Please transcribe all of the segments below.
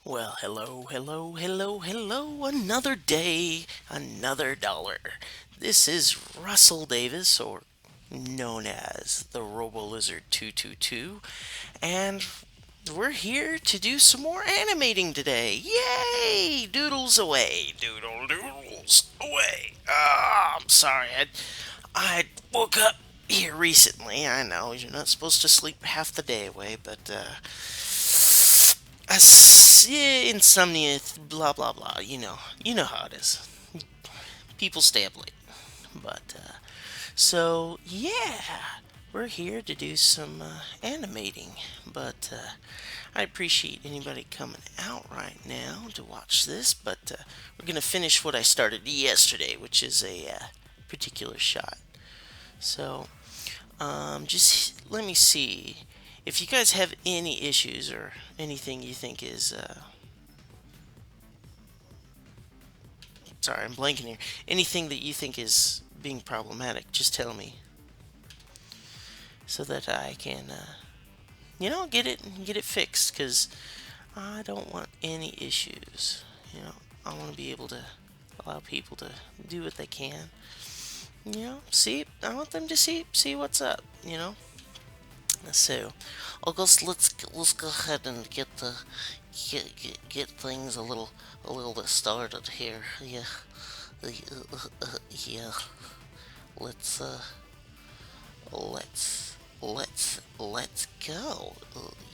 Well, hello, hello, hello, hello. Another day, another dollar. This is Russell Davis, or known as the Robo Lizard 222, and we're here to do some more animating today. Yay! Doodles away, doodles away. I'm sorry. I woke up here recently. I know you're not supposed to sleep half the day away, but insomnia, blah blah blah. You know how it is. People stay up late, but so yeah, we're here to do some animating. But I appreciate anybody coming out right now to watch this. But we're gonna finish what I started yesterday, which is a particular shot. So just let me see if you guys have any issues or anything you think is sorry, I'm blanking here. Anything that you think is being problematic, just tell me so that I can, get it fixed. Cause I don't want any issues. You know, I want to be able to allow people to do what they can. See, I want them to see what's up. So, let's go ahead and get things a little bit started here. Yeah. Let's let's go.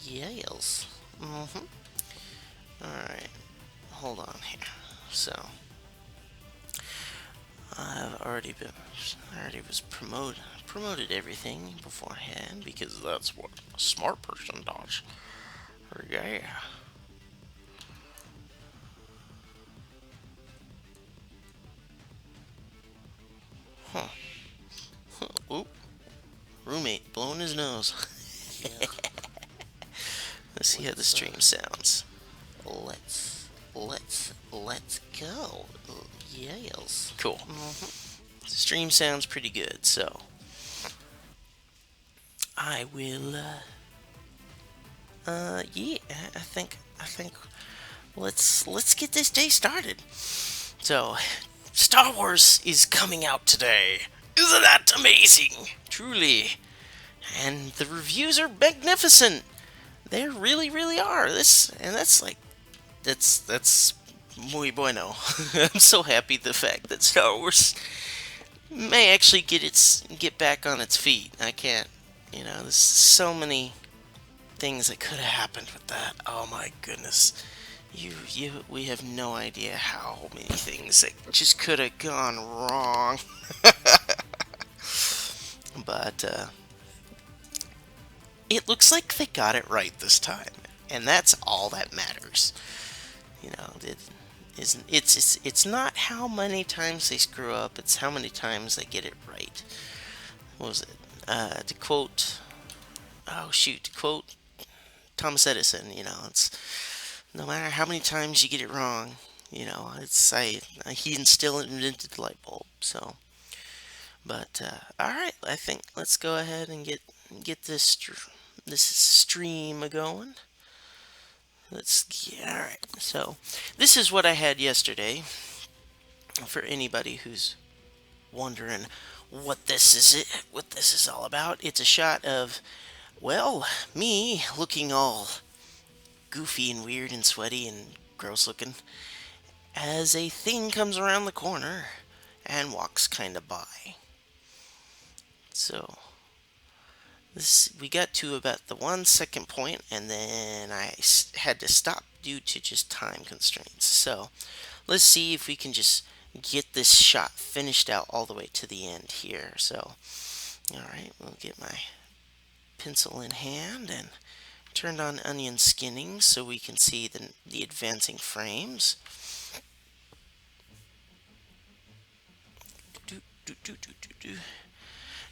Yes. Mhm. All right. Hold on here. So I already was promoted everything beforehand because that's what a smart person does. Yeah. Huh. Oop. Roommate blowing his nose. Yeah. Let's see how the stream sounds. Let's go. Yes. Cool. The stream sounds pretty good, so I will. Yeah. I think. Let's get this day started. So, Star Wars is coming out today. Isn't that amazing? Truly. And the reviews are magnificent. They really, really are. That's muy bueno. I'm so happy the fact that Star Wars may actually get back on its feet. I can't, there's so many things that could have happened with that. Oh my goodness. We have no idea how many things that just could have gone wrong. But it looks like they got it right this time, and that's all that matters. It isn't. It's not how many times they screw up; it's how many times they get it right. What was it? To quote, oh shoot, to quote Thomas Edison. It's no matter how many times you get it wrong. It's he still invented the light bulb. So, but all right, I think let's go ahead and get this stream going. All right. So, this is what I had yesterday. For anybody who's wondering what this is all about, it's a shot of, well, me looking all goofy and weird and sweaty and gross looking as a thing comes around the corner and walks kind of by. So this we got to about the 1 second point, and then I had to stop due to just time constraints. So let's see if we can just get this shot finished out all the way to the end here. So, all right, we'll get my pencil in hand and turned on onion skinning so we can see the advancing frames. Do, do, do, do, do, do.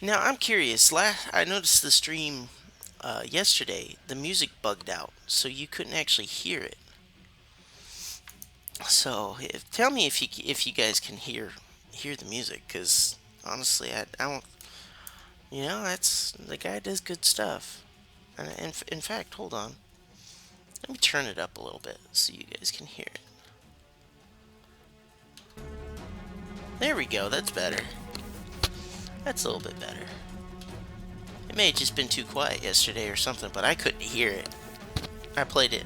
Now I'm curious. I noticed the stream yesterday. The music bugged out, so you couldn't actually hear it. So tell me if you guys can hear the music, because honestly, I don't. That's the guy does good stuff. And in fact, hold on. Let me turn it up a little bit so you guys can hear it. There we go, that's better. That's a little bit better. It may have just been too quiet yesterday or something, but I couldn't hear it. I played it.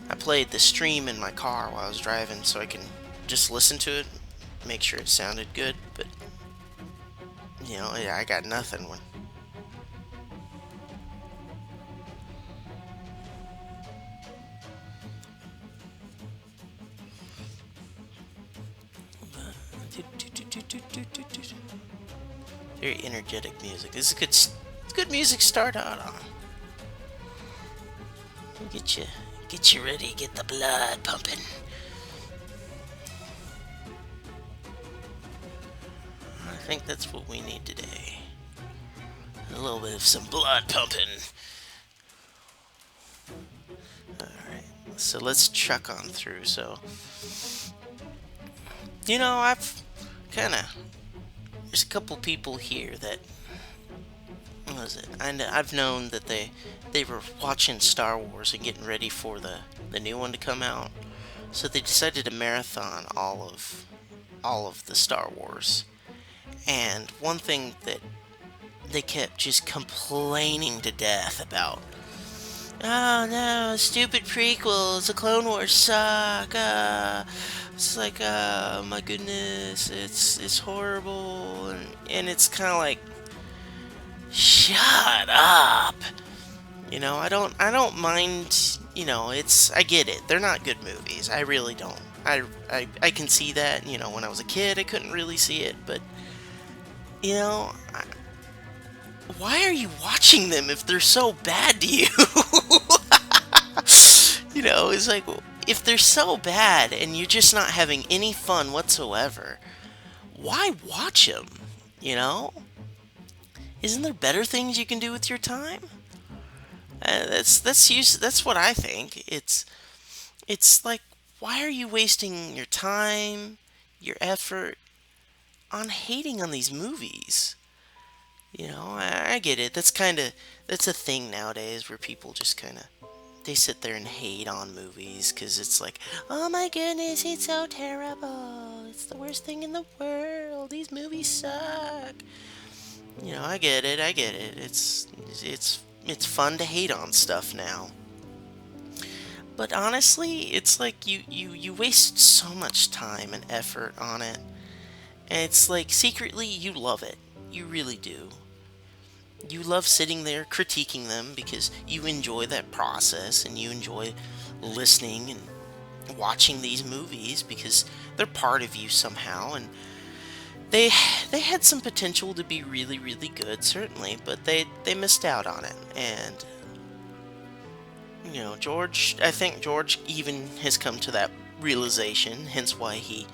I played the stream in my car while I was driving so I can just listen to it, make sure it sounded good, but I got nothing when very energetic music. This is good. It's good music to start out on. Get you ready. Get the blood pumping. I think that's what we need today. A little bit of some blood pumping. All right. So let's chuck on through. So, I've kind of there's a couple people here that what was it? I've known that they were watching Star Wars and getting ready for the new one to come out. So they decided to marathon all of the Star Wars. And one thing that they kept just complaining to death about. Oh no, stupid prequels, the Clone Wars suck. It's like, oh my goodness, it's horrible, and it's kind of like, shut up. I don't mind. I get it. They're not good movies. I really don't. I can see that. When I was a kid, I couldn't really see it, but why are you watching them if they're so bad to you? It's like, if they're so bad and you're just not having any fun whatsoever, why watch them? Isn't there better things you can do with your time? That's what I think. It's like, why are you wasting your time, your effort on hating on these movies? I get it. That's a thing nowadays where people just kind of they sit there and hate on movies because it's like, oh my goodness, it's so terrible. It's the worst thing in the world. These movies suck. I get it. I get it. It's fun to hate on stuff now. But honestly, it's like you waste so much time and effort on it. And it's like secretly you love it. You really do. You love sitting there critiquing them because you enjoy that process and you enjoy listening and watching these movies because they're part of you somehow, and they had some potential to be really, really good, certainly, but they missed out on it. And I think George even has come to that realization, hence why he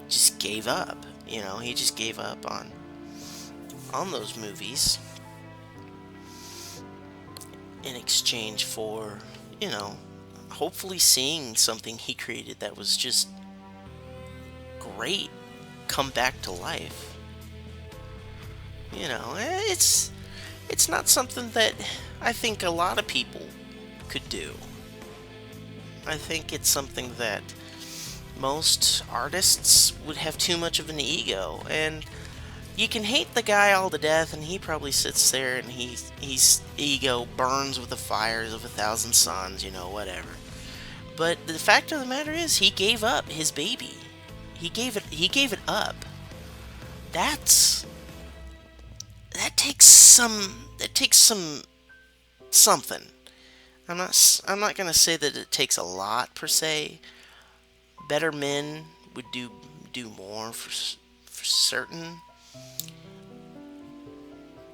just gave up. He just gave up on those movies in exchange for, hopefully seeing something he created that was just great come back to life. It's not something that I think a lot of people could do. I think it's something that most artists would have too much of an ego, and you can hate the guy all to death, and he probably sits there and he's ego burns with the fires of 1,000 suns, whatever. But the fact of the matter is, he gave up his baby. He gave it up. That takes some something. I'm not gonna say that it takes a lot per se. Better men would do more for certain.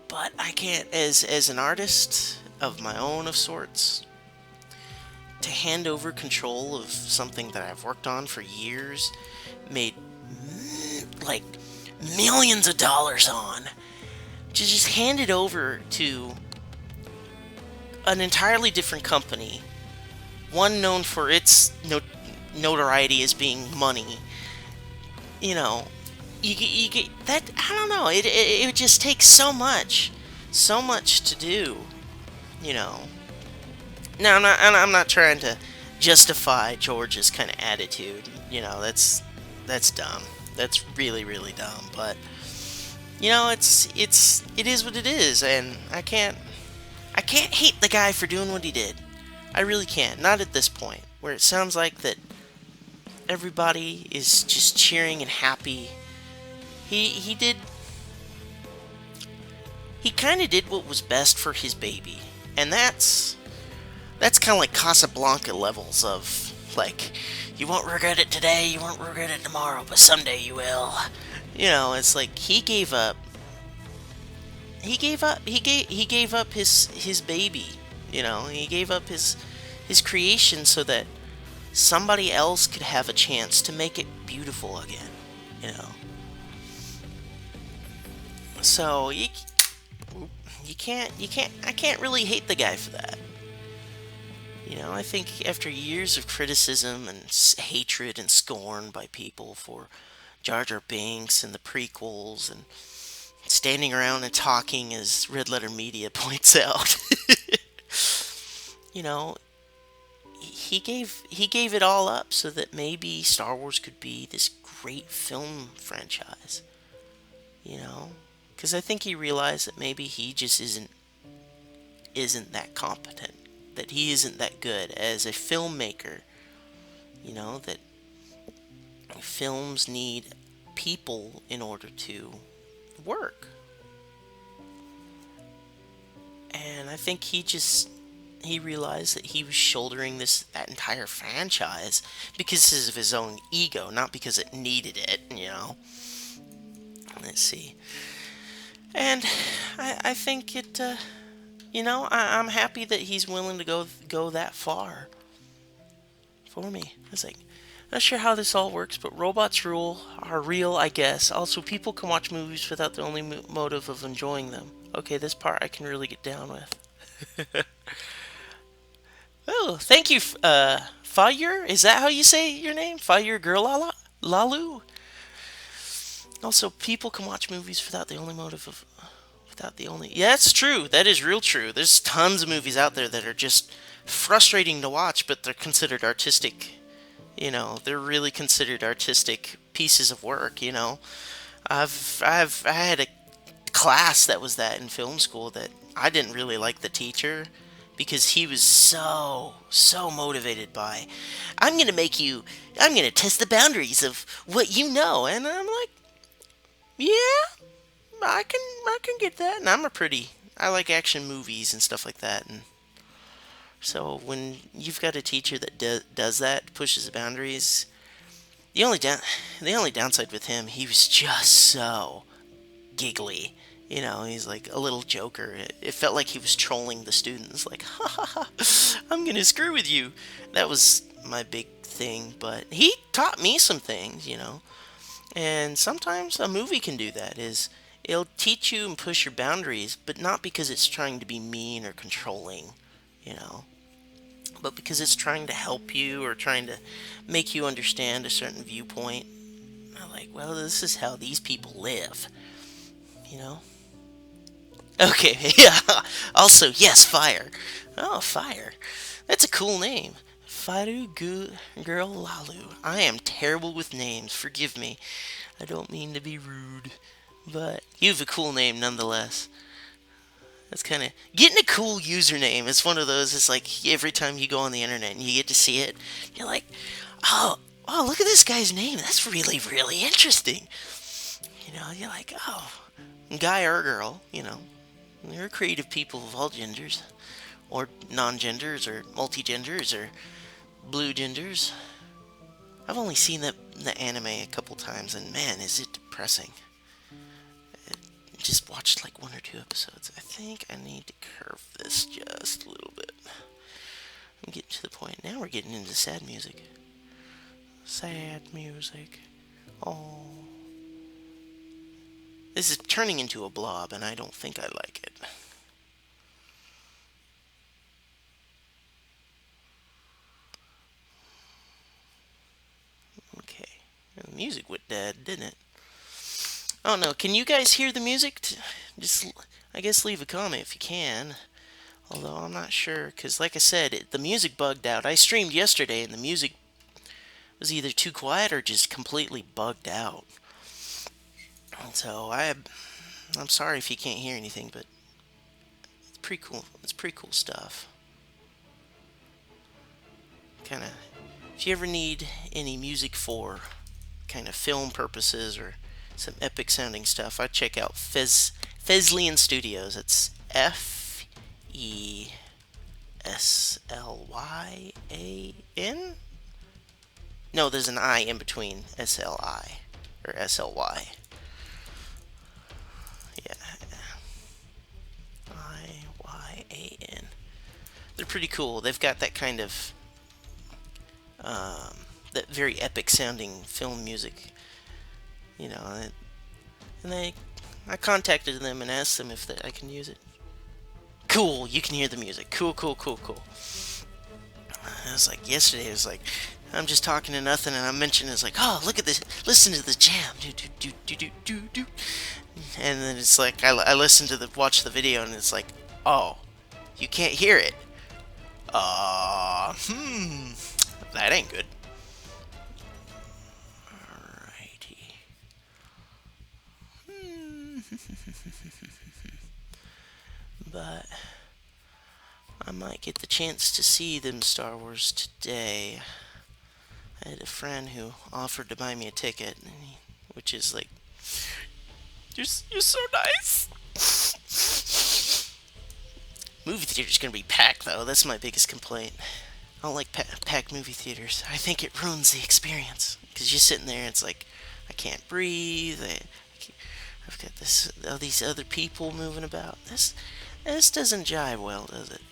But I can't, as an artist of my own of sorts, to hand over control of something that I've worked on for years, made like millions of dollars on, to just hand it over to an entirely different company, one known for its notoriety as being money. You get that. I don't know. It just takes so much to do. Now, I'm not trying to justify George's kind of attitude. That's dumb. That's really really dumb. But it is what it is, and I can't hate the guy for doing what he did. I really can't. Not at this point, where it sounds like that everybody is just cheering and happy. He did. He kind of did what was best for his baby, and that's kind of like Casablanca levels of like, you won't regret it today, you won't regret it tomorrow, but someday you will. It's like he gave up. He gave up his baby. He gave up his creation so that somebody else could have a chance to make it beautiful again. You know. So you can't I can't really hate the guy for that. I think after years of criticism and hatred and scorn by people for Jar Jar Binks and the prequels and standing around and talking, as Red Letter Media points out, you know, he gave it all up so that maybe Star Wars could be this great film franchise. You know, because I think he realized that maybe he just isn't that competent, that he isn't that good as a filmmaker. That films need people in order to work. And I think he realized that he was shouldering that entire franchise because of his own ego, not because it needed it. Let's see. And I think I'm happy that he's willing to go that far for me. It's like, not sure how this all works, but robots are real, I guess. Also, people can watch movies without the only motive of enjoying them. Okay, this part I can really get down with. Oh, thank you, Fire. Is that how you say your name? Fire Girl Lalu? Also, people can watch movies without the only motive of. Without the only. Yeah, that's true. That is real true. There's tons of movies out there that are just frustrating to watch, but they're considered artistic. They're really considered artistic pieces of work. I had a class that was that in film school that I didn't really like the teacher because he was so motivated by, I'm gonna test the boundaries of what you know, and I'm like, yeah, I can get that, and I like action movies and stuff like that, and so when you've got a teacher that does that, pushes the boundaries, the only the only downside with him, he was just so giggly. He's like a little joker. It felt like he was trolling the students, like, ha ha ha, I'm gonna screw with you. That was my big thing, but he taught me some things. And sometimes a movie can do that, is it'll teach you and push your boundaries, but not because it's trying to be mean or controlling, you know, but because it's trying to help you or trying to make you understand a certain viewpoint. I'm like, well, this is how these people live, you know? Okay, yeah. Also, yes, Fire. Oh, Fire. That's a cool name. Girl Lalu. I am terrible with names. Forgive me. I don't mean to be rude, but you have a cool name nonetheless. That's kind of getting a cool username. It's one of those. It's like every time you go on the internet and you get to see it, you're like, oh, oh, look at this guy's name. That's really, really interesting. You're like, oh, guy or girl. They're creative people of all genders, or non-genders, or multi-genders, or blue genders. I've only seen the anime a couple times, and man, is it depressing. I just watched like one or two episodes. I think I need to curve this just a little bit. I'm getting to the point. Now we're getting into sad music. Sad music. Oh. This is turning into a blob, and I don't think I like it. Okay. The music went dead, didn't it? Oh no, can you guys hear the music? Just, I guess, leave a comment if you can. Although I'm not sure, because like I said, the music bugged out. I streamed yesterday and the music was either too quiet or just completely bugged out. And so I'm sorry if you can't hear anything, but it's pretty cool. It's pretty cool stuff. Kind of, if you ever need any music for kind of film purposes or some epic sounding stuff, I'd check out Fesliyan Studios. It's Feslyan. No, there's an I in between SLI or SLY. Yeah, IYAN. They're pretty cool. They've got that kind of that very epic sounding film music, you know. And I contacted them and asked them if I can use it. Cool, you can hear the music. Cool, cool, cool, cool. I was like, yesterday, I was like, I'm just talking to nothing, and I mentioned it's like, oh, look at this, listen to the jam, do do do do do do do, and then it's like I listened to watch the video, and it's like, oh, you can't hear it. That ain't good. Alrighty. But I might get the chance to see them Star Wars today. I had a friend who offered to buy me a ticket, which is like, you're so nice. Movie theater's gonna be packed though. That's my biggest complaint. I don't like packed movie theaters. I think it ruins the experience because you're sitting there and it's like, I can't breathe. I've got all these other people moving about. This doesn't jive well, does it?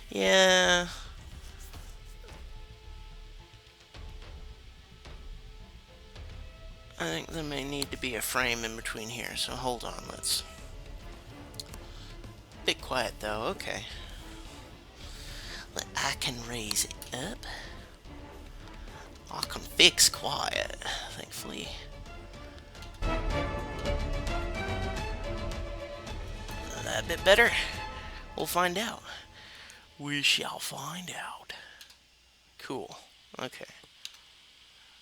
Yeah. I think there may need to be a frame in between here, so hold on, let's... Bit quiet though, okay. I can raise it up. I can fix quiet, thankfully. That bit better? We'll find out. We shall find out. Cool. Okay.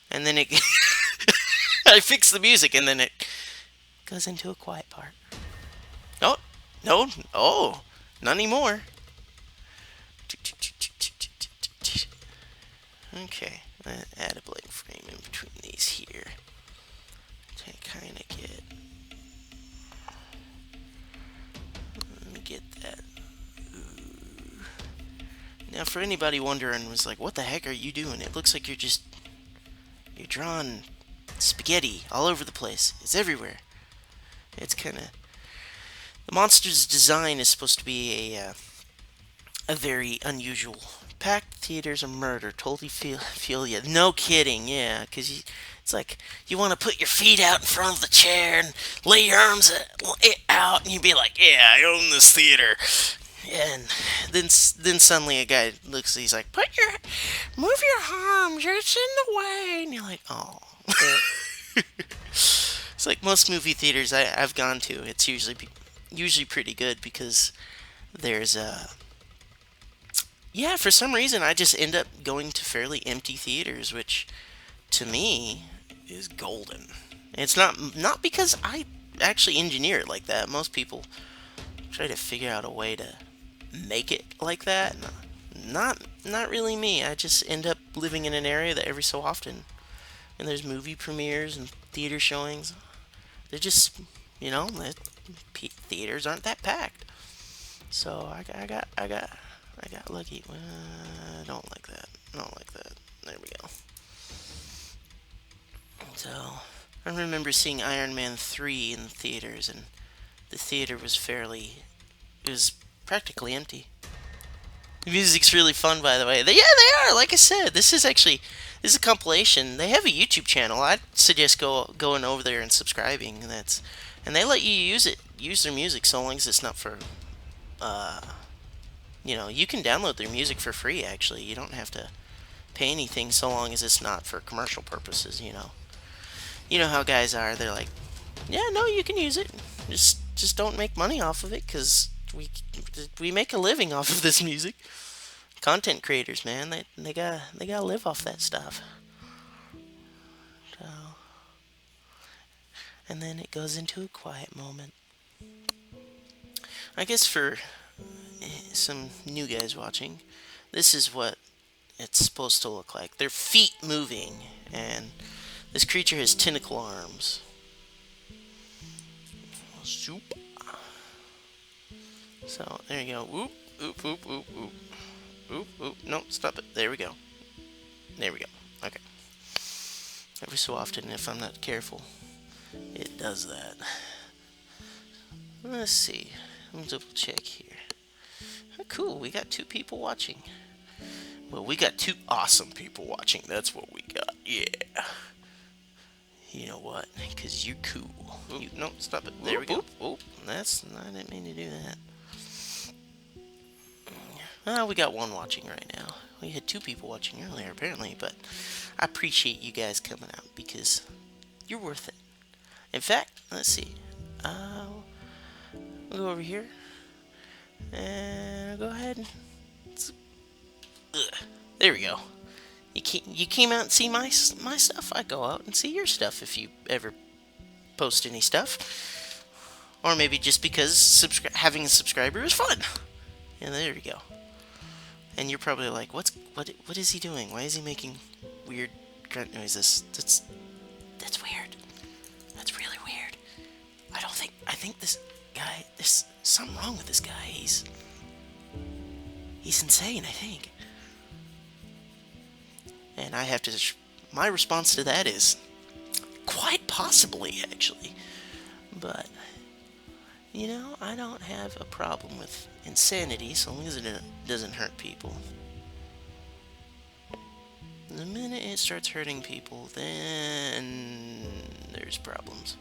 And then it... I fix the music and then it goes into a quiet part. Oh, no. Oh, not anymore. Okay. Add a blank frame in between these here. To kind of get... Let me get that. Ooh. Now, for anybody wondering, was like, what the heck are you doing? It looks like you're drawing spaghetti all over the place. It's everywhere. It's kind of... The monster's design is supposed to be a very unusual. Packed theaters are murder. Totally feel ya. No kidding, yeah. Because it's like, you want to put your feet out in front of the chair and lay your arms out, and you'd be like, yeah, I own this theater. And then suddenly a guy looks, he's like, move your arms, it's in the way. And you're like, oh. It's like most movie theaters I've gone to. It's usually pretty good because there's yeah, for some reason I just end up going to fairly empty theaters, which to me is golden. It's not because I actually engineer it like that. Most people try to figure out a way to make it like that. Not really me. I just end up living in an area that every so often, and there's movie premieres and theater showings. They're just, theaters aren't that packed. So I got lucky. I don't like that. I don't like that. There we go. So I remember seeing Iron Man 3 in the theaters, and the theater was it was practically empty. The music's really fun, by the way. They are. Like I said, this is a compilation. They have a YouTube channel. I'd suggest going over there and subscribing. And they let you use their music so long as it's not for, you can download their music for free. Actually, you don't have to pay anything so long as it's not for commercial purposes. You know how guys are. They're like, yeah, no, you can use it. Just just don't make money off of it because we make a living off of this music. Content creators, man, they gotta live off that stuff. So, and then it goes into a quiet moment. I guess for some new guys watching, this is what it's supposed to look like. Their feet moving, and this creature has tentacle arms. Zoop. So there you go. Whoop, whoop, whoop, whoop, whoop, whoop, whoop. No, stop it. There we go. There we go. Okay. Every so often, if I'm not careful, it does that. Let's see. Let me double check here. Oh, cool. We got 2 people watching. Well, we got 2 awesome people watching. That's what we got. Yeah. You know what? Because you're cool. No, stop it. There we go. Oh, I didn't mean to do that. Well, we got 1 watching right now. We had 2 people watching earlier, apparently, but I appreciate you guys coming out because you're worth it. In fact, let's see. We'll go over here and I'll go ahead and. There we go. You came out and see my stuff. I go out and see your stuff if you ever post any stuff, or maybe just because having a subscriber is fun. And there you go. And you're probably like, what is he doing? Why is he making weird grunt noises? That's weird. That's really weird. I think this guy, there's something wrong with this guy. He's insane, I think. And I have to, my response to that is, quite possibly, actually. But, I don't have a problem with insanity so long as it doesn't hurt people. The minute it starts hurting people, then there's problems.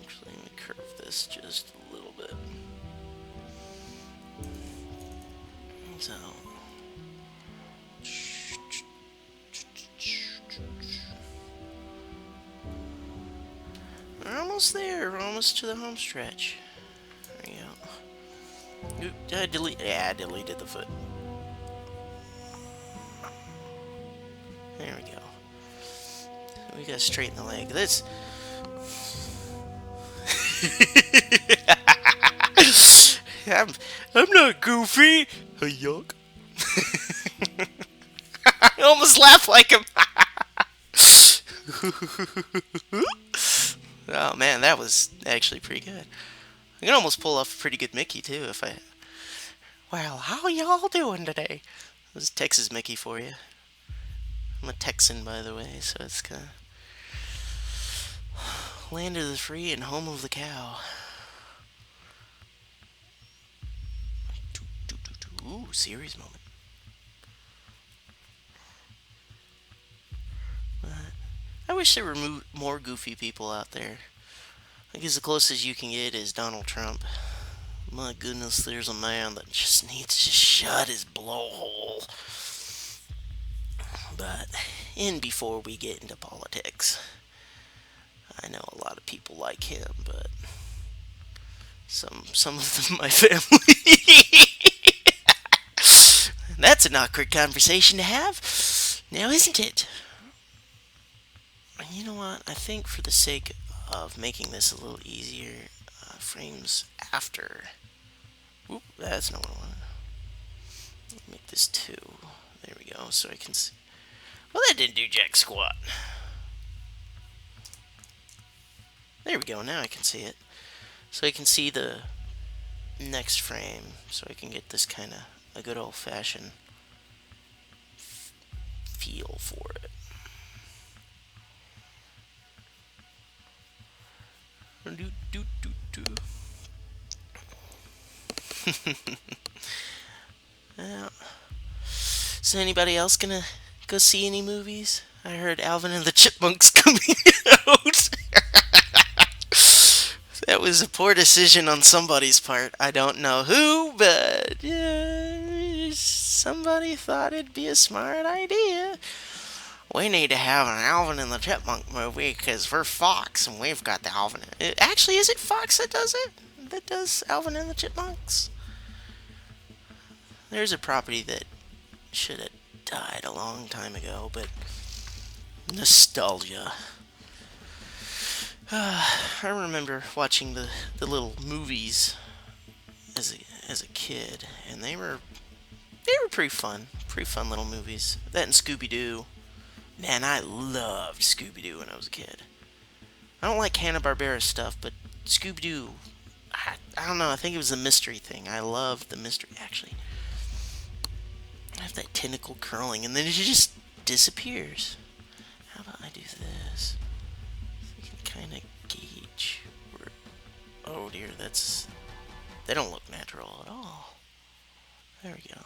Actually, let me curve this just a little bit. So, we're almost there. We're almost to the home stretch. There you go. Oop, I deleted the foot. There we go. We gotta straighten the leg. This. I'm not goofy. Hey, yuck. I almost laughed like him. Oh man, that was actually pretty good. I can almost pull off a pretty good Mickey too if I. Well, how y'all doing today? This is Texas Mickey for you. I'm a Texan, by the way, so it's kind of land of the free and home of the cow. Ooh, series moment. I wish there were more goofy people out there. I guess the closest you can get is Donald Trump. My goodness, there's a man that just needs to shut his blowhole. But, before we get into politics, I know a lot of people like him, but some of them my family. That's an awkward conversation to have, now isn't it? You know what? I think for the sake of making this a little easier, frames after. Oop, that's not what I wanted. Make this 2. There we go, so I can see. Well, that didn't do jack squat. There we go, now I can see it. So I can see the next frame, so I can get this kind of a good old-fashioned feel for it. Yeah. Is anybody else gonna go see any movies? I heard Alvin and the Chipmunks coming out. That was a poor decision on somebody's part. I don't know who, but somebody thought it'd be a smart idea. We need to have an Alvin and the Chipmunk movie because we're Fox and we've got the Alvin. Actually, is it Fox that does it? That does Alvin and the Chipmunks? There's a property that should have died a long time ago, but nostalgia. I remember watching the little movies as a kid, and they were pretty fun little movies. That and Scooby Doo. Man, I loved Scooby Doo when I was a kid. I don't like Hanna Barbera stuff, but Scooby Doo. I don't know. I think it was the mystery thing. I loved the mystery. Actually, I have that tentacle curling, and then it just disappears. How about I do this? So you can kind of gauge where. Oh dear, they don't look natural at all. There we go.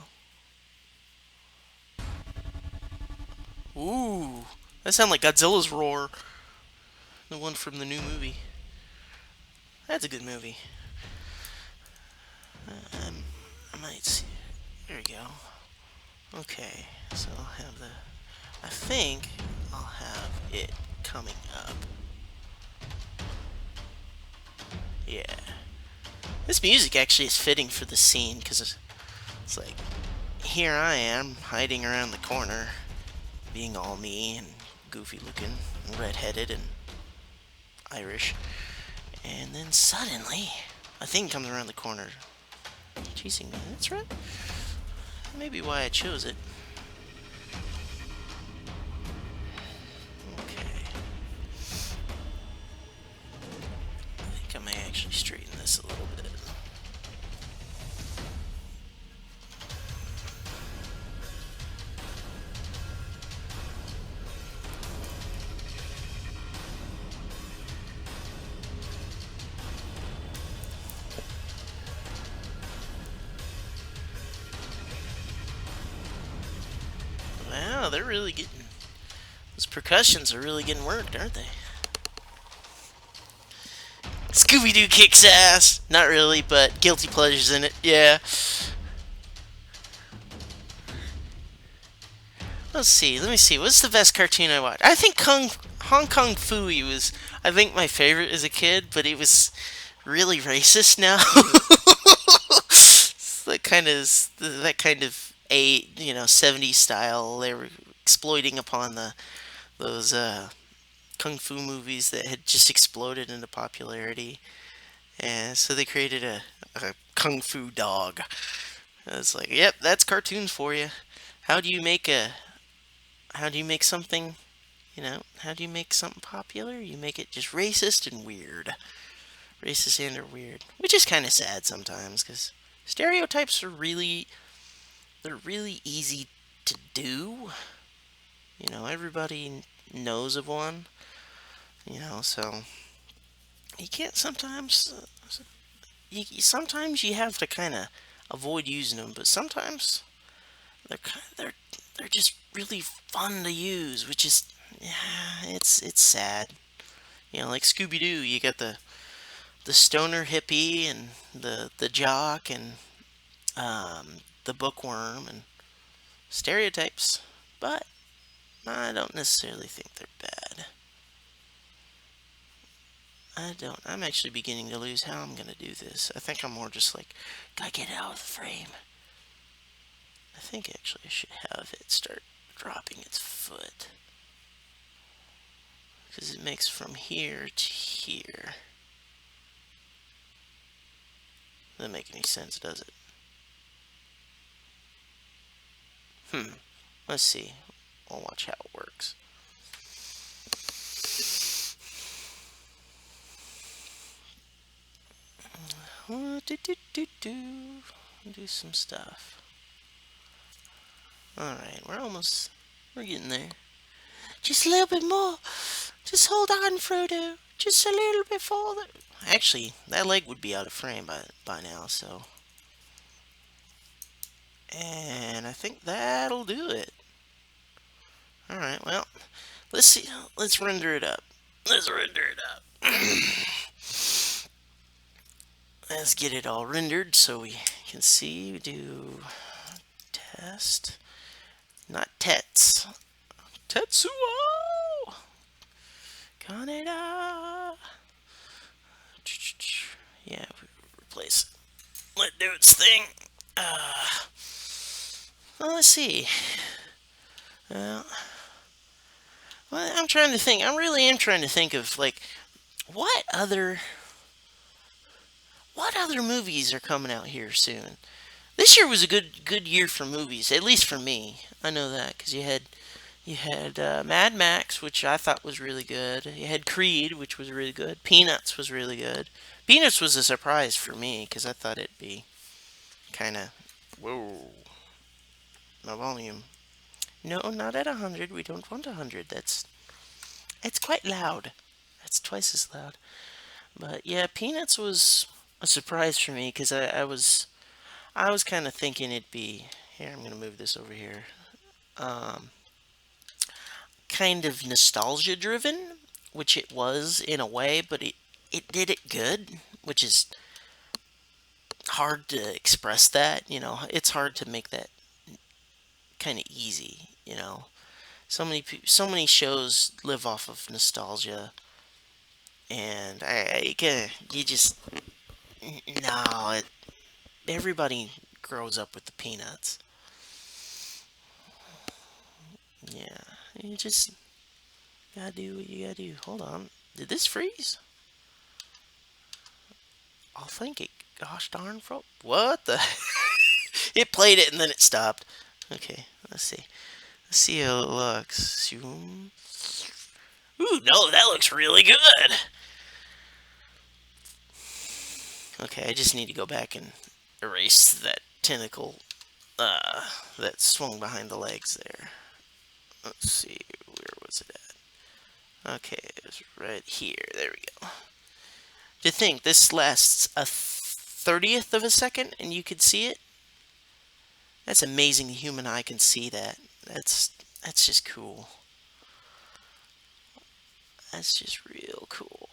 Ooh, that sounds like Godzilla's roar. The one from the new movie. That's a good movie. I might see. There we go. Okay, so I'll have the. I think I'll have it coming up. Yeah. This music actually is fitting for the scene because it's like, here I am hiding around the corner, being all me and goofy looking, and redheaded and Irish. And then suddenly, a thing comes around the corner, chasing me. That's right. Maybe why I chose it. Okay. I think I may actually straighten this a little bit. Wow, they're really getting. Those percussions are really getting worked, aren't they? Scooby Doo kicks ass. Not really, but guilty pleasures in it. Yeah. Let's see. Let me see. What's the best cartoon I watched? I think Hong Kong Phooey was. I think my favorite as a kid, but it was really racist now. That kind of a 70s style. They were exploiting upon those kung fu movies that had just exploded into popularity, and so they created a kung fu dog. It's like, yep, that's cartoons for you. How do you make a how do you make something, how do you make something popular? You make it just racist and weird. Racist and or weird. Which is kind of sad sometimes cuz stereotypes they're really easy to do. Everybody knows of one, so you can't sometimes sometimes you have to kind of avoid using them, but sometimes they're just really fun to use, which is, yeah, it's sad. Like Scooby Doo, you got the stoner hippie and the jock and the bookworm and stereotypes, but I don't necessarily think they're bad. I don't. I'm actually beginning to lose how I'm gonna do this. I think I'm more just like, gotta get it out of the frame. I think actually I should have it start dropping its foot. Because it makes from here to here. Doesn't make any sense, does it? Let's see. We'll watch how it works. Do some stuff. Alright, we're getting there. Just a little bit more. Just hold on, Frodo. Just a little bit further. Actually, that leg would be out of frame by now, so. And I think that'll do it. Alright, well, let's see. Let's render it up. Let's render it up. Let's get it all rendered so we can see. We do test. Not tets. Tetsuo Kaneda. Yeah, replace. Let do its thing. Uh, well, let's see. Uh, well, I'm trying to think. I really am trying to think of like what other what other movies are coming out here soon. This year was a good year for movies, at least for me. I know that because you had Mad Max, which I thought was really good. You had Creed, which was really good. Peanuts was really good. Peanuts was a surprise for me because I thought it'd be kind of whoa, my volume. No, not at 100. We don't want 100. It's quite loud. That's twice as loud. But yeah, Peanuts was a surprise for me because I was kind of thinking it'd be here. I'm gonna move this over here. Um, kind of nostalgia driven, which it was in a way, but it did it good, which is hard to express that. It's hard to make that kind of easy. So many shows live off of nostalgia, and you just no. Everybody grows up with the Peanuts. Yeah, you just gotta do what you gotta do. Hold on, did this freeze? I think it. Gosh darn, what the? It played it and then it stopped. Okay, let's see. Let's see how it looks. Zoom. Ooh, no, that looks really good. Okay, I just need to go back and erase that tentacle that swung behind the legs there. Let's see, where was it at? Okay, it was right here. There we go. To think this lasts a 30th of a second and you could see it. That's amazing. The human eye can see that. That's just cool. That's just real cool.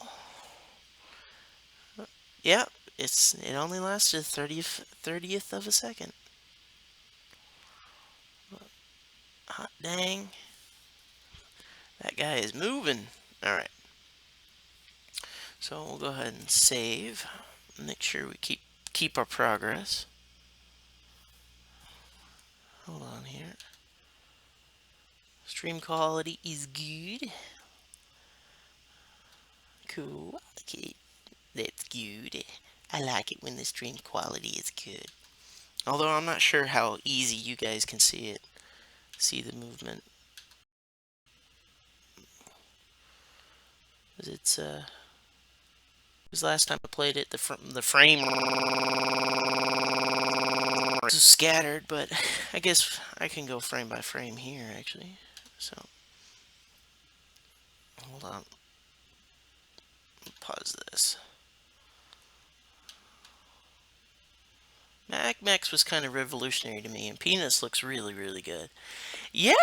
Yeah, it only lasted 30th of a second. Hot dang. That guy is moving. Alright. So we'll go ahead and save. Make sure we keep our progress. Hold on here. Stream quality is good. Cool. Okay. That's good. I like it when the stream quality is good. Although I'm not sure how easy you guys can see it. See the movement. It's was the last time I played it, the frame was scattered, but I guess I can go frame by frame here actually. So hold on, pause this. Max was kind of revolutionary to me, and Peanuts looks really really good. Yeah,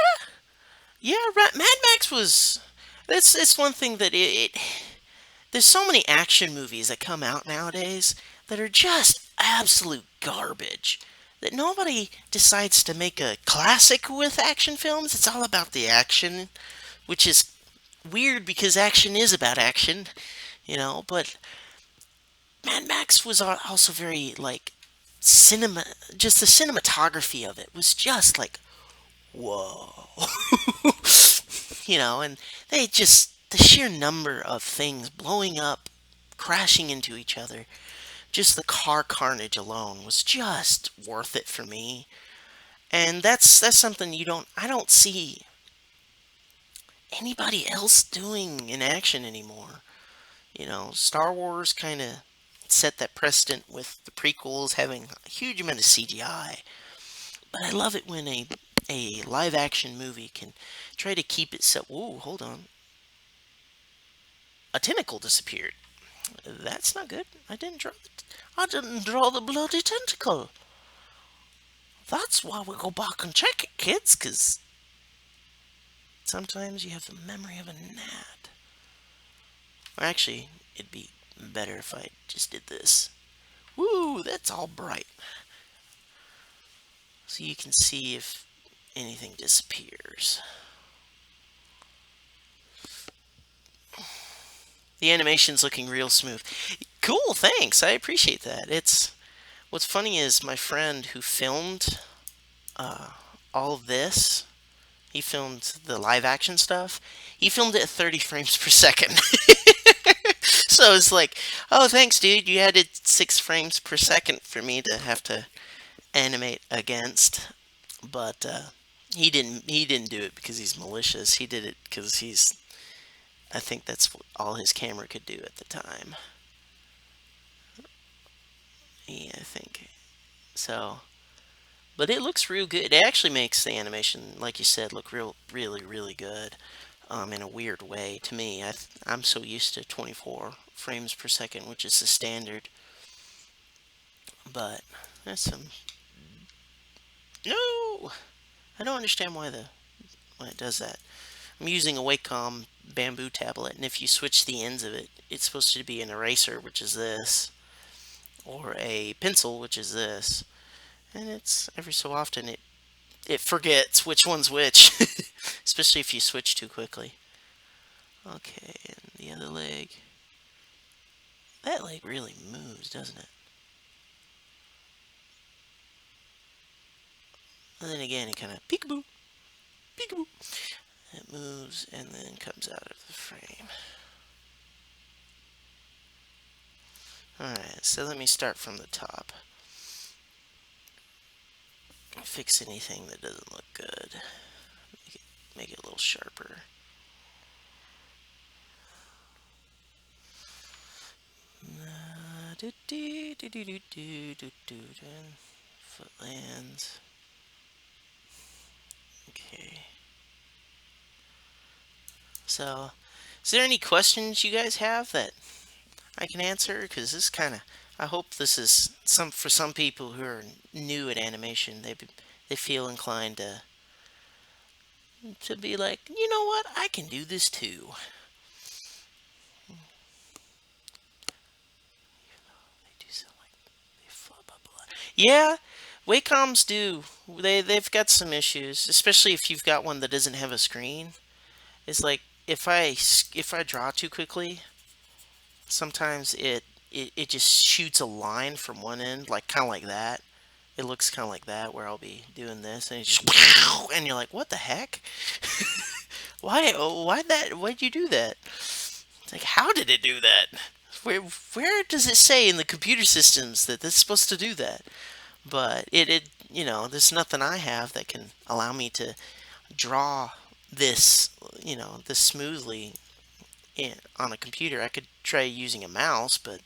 yeah, right. Mad Max was. That's it's one thing that there's so many action movies that come out nowadays that are just absolute garbage. That nobody decides to make a classic with action films. It's all about the action, which is weird because action is about action. But Mad Max was also very like cinema. Just the cinematography of it was just like whoa. And they just the sheer number of things blowing up, crashing into each other, just the car carnage alone was just worth it for me. And that's something I don't see anybody else doing in action anymore. Star Wars kind of set that precedent with the prequels having a huge amount of CGI. But I love it when a live action movie can try to keep it so. Ooh, hold on. A tentacle disappeared. That's not good. I didn't draw the bloody tentacle. That's why we go back and check it, kids, because sometimes you have the memory of a gnat. Or actually, it'd be better if I just did this. Woo, that's all bright. So you can see if anything disappears. The animation's looking real smooth. Cool, thanks. I appreciate that. It's what's funny is my friend who filmed uh, all of this. He filmed the live action stuff. He filmed it at 30 frames per second. So it's like, oh, thanks, dude. You added 6 frames per second for me to have to animate against. But he didn't. He didn't do it because he's malicious. He did it because he's. I think that's all his camera could do at the time. Yeah, I think so. But it looks real good. It actually makes the animation, like you said, look really, really good. In a weird way to me. I'm so used to 24 frames per second, which is the standard. But that's some. No, I don't understand why it does that. I'm using a Wacom bamboo tablet, and if you switch the ends of it, it's supposed to be an eraser, which is this, or a pencil, which is this, and it's every so often it forgets which one's which, especially if you switch too quickly. Okay, and the other leg. That leg really moves, doesn't it? And then again, it kind of peekaboo, peekaboo. It moves and then comes out of the frame. Alright, so let me start from the top. Fix anything that doesn't look good. Make it a little sharper. Foot lands. Okay. So, is there any questions you guys have that I can answer? Because this kind of, I hope this is some for some people who are new at animation. They feel inclined to be like, you know what, I can do this too. They do sound like they flub up a lot. Yeah, Wacoms do. They've got some issues, especially if you've got one that doesn't have a screen. It's like if I draw too quickly, sometimes it just shoots a line from one end, like kind of like that. It looks kind of like that, where I'll be doing this, and it just and you're like, what the heck? Why'd you do that? It's like, how did it do that? Where does it say in the computer systems that it's supposed to do that? But there's nothing I have that can allow me to draw this, this smoothly on a computer. I could try using a mouse, but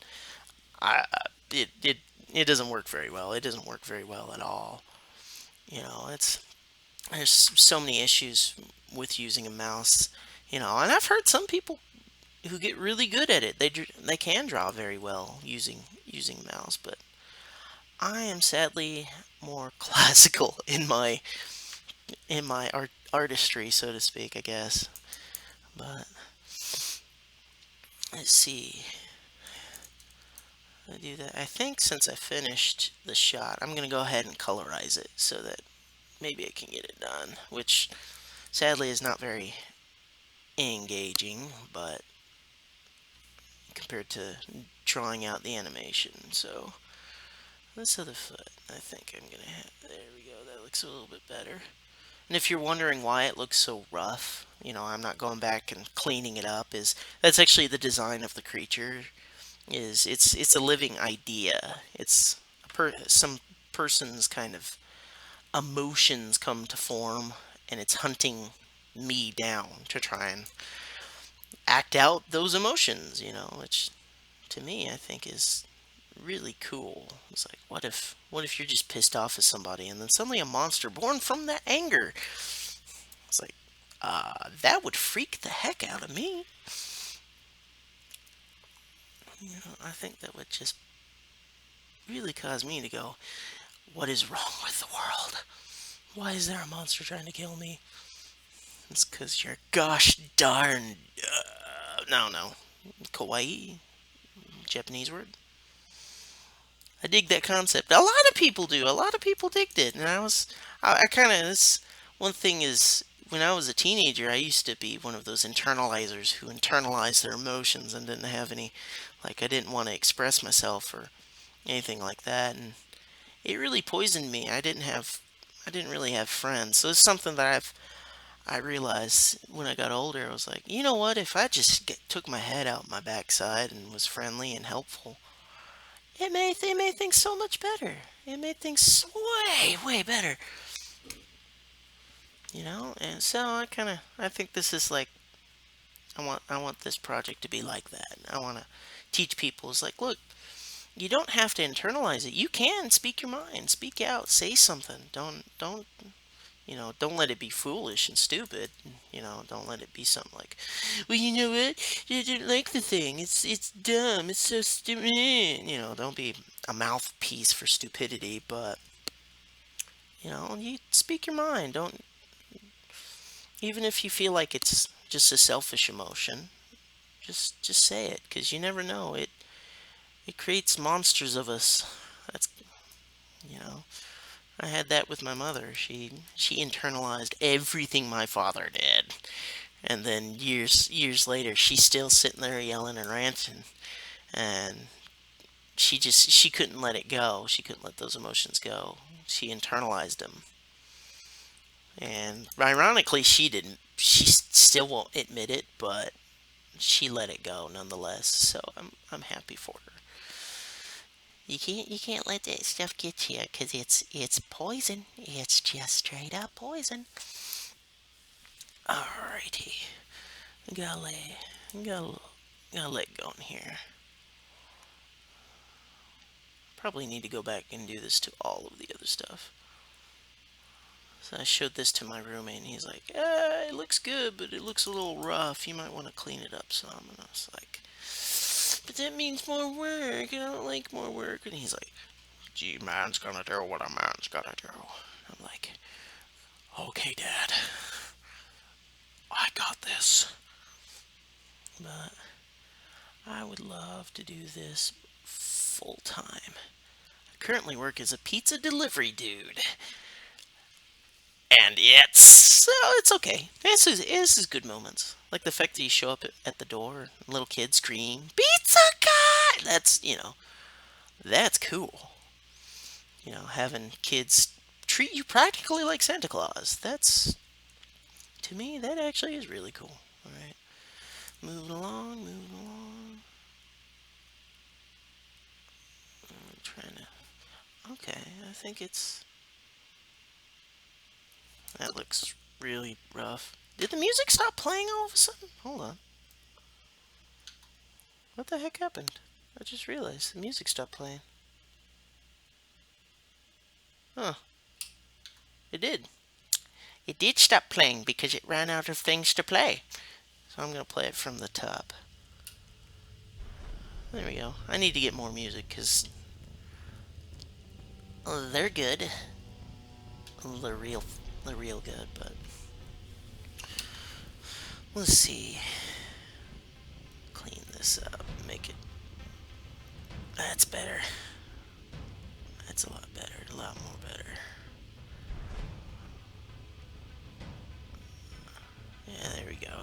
I it it it doesn't work very well. It doesn't work very well at all. It's there's so many issues with using a mouse. And I've heard some people who get really good at it. They can draw very well using mouse, but I am sadly more classical in my artistry, so to speak, I guess. But let's see. I do that. I think since I finished the shot, I'm gonna go ahead and colorize it so that maybe I can get it done, which sadly is not very engaging, but compared to drawing out the animation. So this other foot, I think I'm gonna have. There we go. That looks a little bit better. And if you're wondering why it looks so rough, I'm not going back and cleaning it up. Is That's actually the design of the creature. It's a living idea. It's some person's kind of emotions come to form, and it's hunting me down to try and act out those emotions. Which to me I think is really cool. It's like, what if you're just pissed off at somebody, and then suddenly a monster born from that anger. It's like, that would freak the heck out of me. I think that would just really cause me to go, what is wrong with the world? Why is there a monster trying to kill me? It's because you're gosh darn. No. Kawaii? Japanese word? I dig that concept. A lot of people do. A lot of people digged it. And I kind of, this one thing is when I was a teenager, I used to be one of those internalizers who internalized their emotions and didn't have any, like, I didn't want to express myself or anything like that. And it really poisoned me. I didn't really have friends. So it's something that I realized when I got older. I was like, you know what? If I just took my head out my backside and was friendly and helpful, it made things so much better. It made things way, way better. And so I think this is like, I want this project to be like that. I want to teach people. It's like, look, you don't have to internalize it. You can speak your mind, speak out, say something. Don't let it be foolish and stupid. Don't let it be something like, well, you know what? You didn't like the thing. It's dumb. It's so stupid. Don't be a mouthpiece for stupidity. But you speak your mind. Don't Even if you feel like it's just a selfish emotion, just say it, because you never know. It creates monsters of us. That's you know I had that with my mother. She internalized everything my father did, and then years later, she's still sitting there yelling and ranting, and she couldn't let it go. She couldn't let those emotions go. She internalized them, and ironically, she didn't. She still won't admit it, but she let it go nonetheless. So I'm happy for her. You can't let that stuff get you, because it's poison. It's just straight up poison. Alrighty, gotta let gotta, gotta let go in here. Probably need to go back and do this to all of the other stuff. So I showed this to my roommate, and he's like, it looks good, but it looks a little rough. You might want to clean it up some. And I was like, but that means more work. I don't like more work. And he's like, gee, man's gonna do what a man's gotta do. I'm like, okay, Dad, I got this. But I would love to do this full time. I currently work as a pizza delivery dude. And it's okay. This is good moments. Like the fact that you show up at the door, little kids scream, "Pizza guy!" That's cool. Having kids treat you practically like Santa Claus. To me, that actually is really cool. All right, moving along, moving along. I'm trying to. Okay, I think that looks really rough. Did the music stop playing all of a sudden? Hold on. What the heck happened? I just realized the music stopped playing. Huh. It did. It did stop playing because it ran out of things to play. So I'm going to play it from the top. There we go. I need to get more music because they're good. They're real, they're real good. But let's see. Clean this up. Make it. That's better. That's a lot better. A lot more better. Yeah, there we go.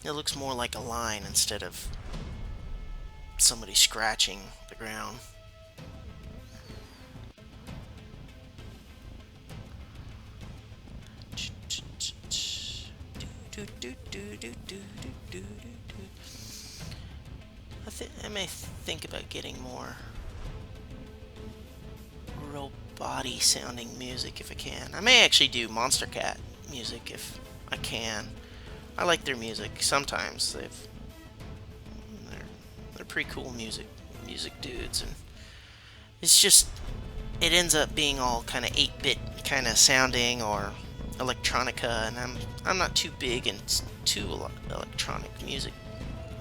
It looks more like a line instead of somebody scratching the ground. I may think about getting more robot-y sounding music if I can. I may actually do Monster Cat music if I can. I like their music. Sometimes they're they're pretty cool music dudes, and it's just it ends up being all kind of 8-bit kind of sounding or electronica, and I'm not too big into electronic music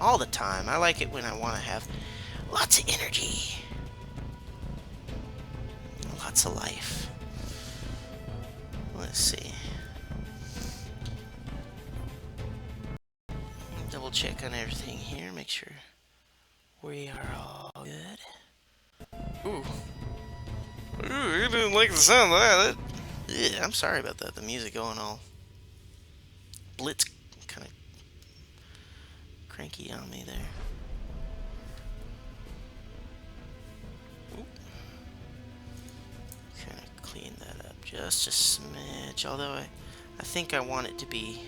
all the time. I like it when I want to have lots of energy, lots of life. Let's see. Double check on everything here, make sure we are all good. Ooh. Ooh, you didn't like the sound of that. Yeah, I'm sorry about that. The music going all Blitz kind of cranky on me there. Kind of clean that up just a smidge. Although I think I want it to be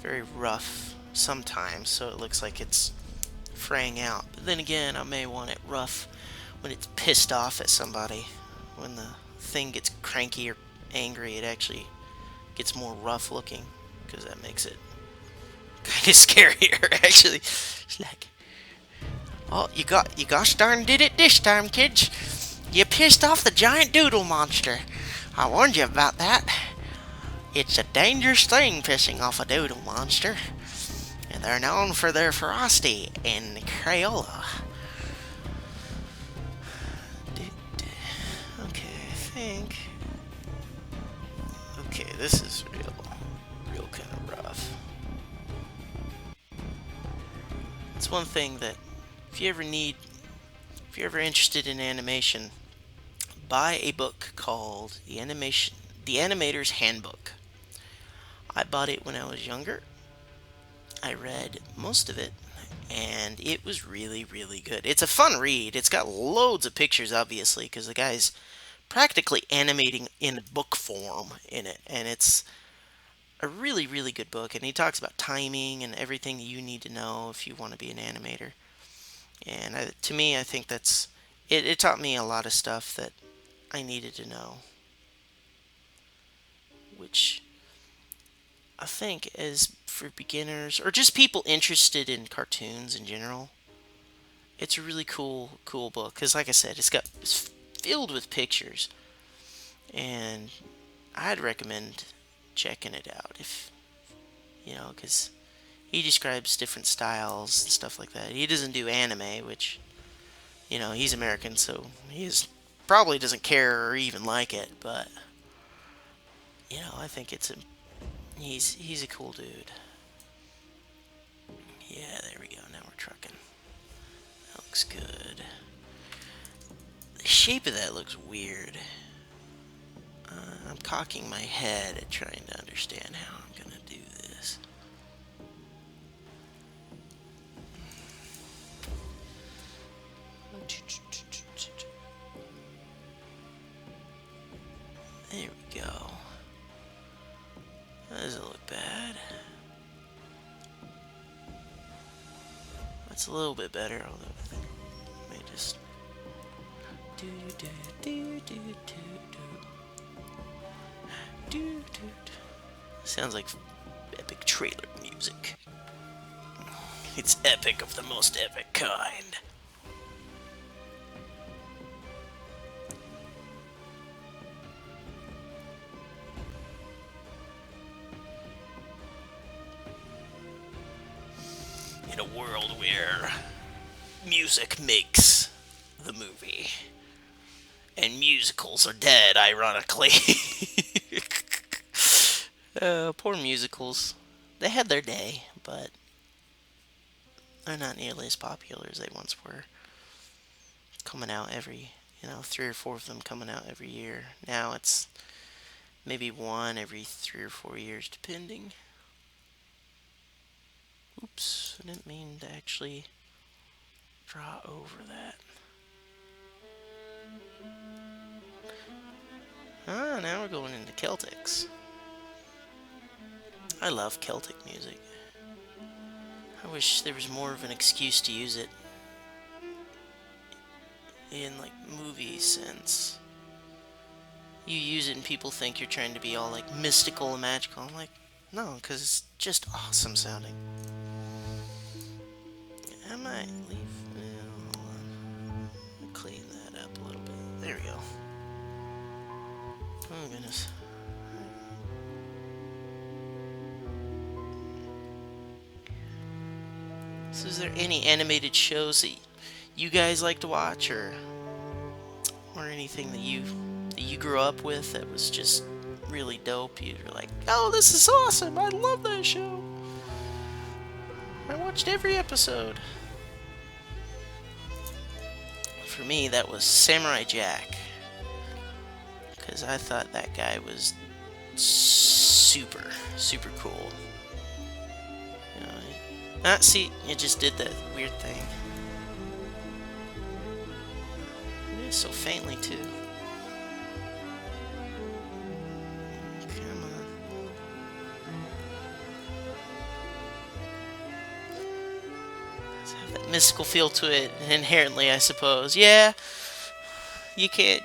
very rough sometimes, so it looks like it's fraying out. But then again, I may want it rough when it's pissed off at somebody. When the thing gets cranky or angry, it actually gets more rough looking, because that makes it kind of scarier, actually. It's like, oh, you gosh darn did it this time, kids. You pissed off the giant doodle monster. I warned you about that. It's a dangerous thing, pissing off a doodle monster. And they're known for their ferocity in Crayola. Okay, I think. Okay, this is real kind of rough. It's one thing that if you're ever interested in animation, buy a book called The Animator's Handbook. I bought it when I was younger. I read most of it, and it was really, really good. It's a fun read. It's got loads of pictures, obviously, because the guy's practically animating in book form in it, and it's a really, really good book. And he talks about timing and everything that you need to know if you want to be an animator. And to me, I think it taught me a lot of stuff that I needed to know, which I think is for beginners or just people interested in cartoons in general. It's a really cool book because, like I said, it's filled with pictures, and I'd recommend checking it out if because he describes different styles and stuff like that. He doesn't do anime, which he's American, so probably doesn't care or even like it. But I think he's a cool dude. Yeah, there we go. Now we're trucking. That looks good. The shape of that looks weird. I'm cocking my head at trying to understand how I'm gonna do this. There we go. That doesn't look bad. That's a little bit better, although I think I may just do do do do do do do do. Sounds like epic trailer music. It's epic of the most epic kind. In a world where music makes the movie and musicals are dead, ironically. Poor musicals. They had their day, but they're not nearly as popular as they once were. Coming out every, 3 or 4 of them coming out every year. Now it's maybe one every 3 or 4 years, depending. Oops, I didn't mean to actually draw over that. Ah, now we're going into Celtics. I love Celtic music. I wish there was more of an excuse to use it in like movies, since you use it and people think you're trying to be all like mystical and magical. I'm like, no, because it's just awesome sounding. I might leave. Hold on. Clean that up a little bit. There we go. Oh goodness. So is there any animated shows that you guys like to watch, or anything that you grew up with that was just really dope? You're like, oh, this is awesome! I love that show. I watched every episode. For me, that was Samurai Jack, because I thought that guy was super, super cool. You know, see, it just did that weird thing. It is so faintly too. Come on. Does have that mystical feel to it inherently, I suppose. Yeah, you can't.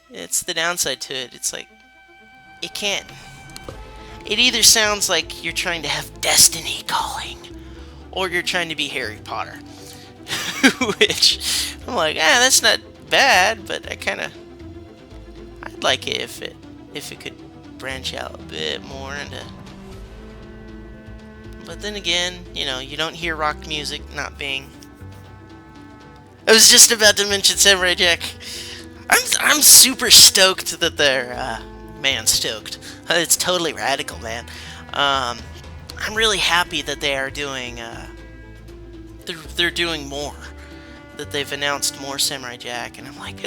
It's the downside to it. It's like it can't. It either sounds like you're trying to have destiny calling, or you're trying to be Harry Potter. Which I'm like, that's not bad, but I'd like it if it could branch out a bit more into. But then again, you don't hear rock music not being. I was just about to mention Samurai Jack. I'm super stoked that they're man stoked. It's totally radical, man. I'm really happy that they are doing. They're doing more. That they've announced more Samurai Jack, and I'm like,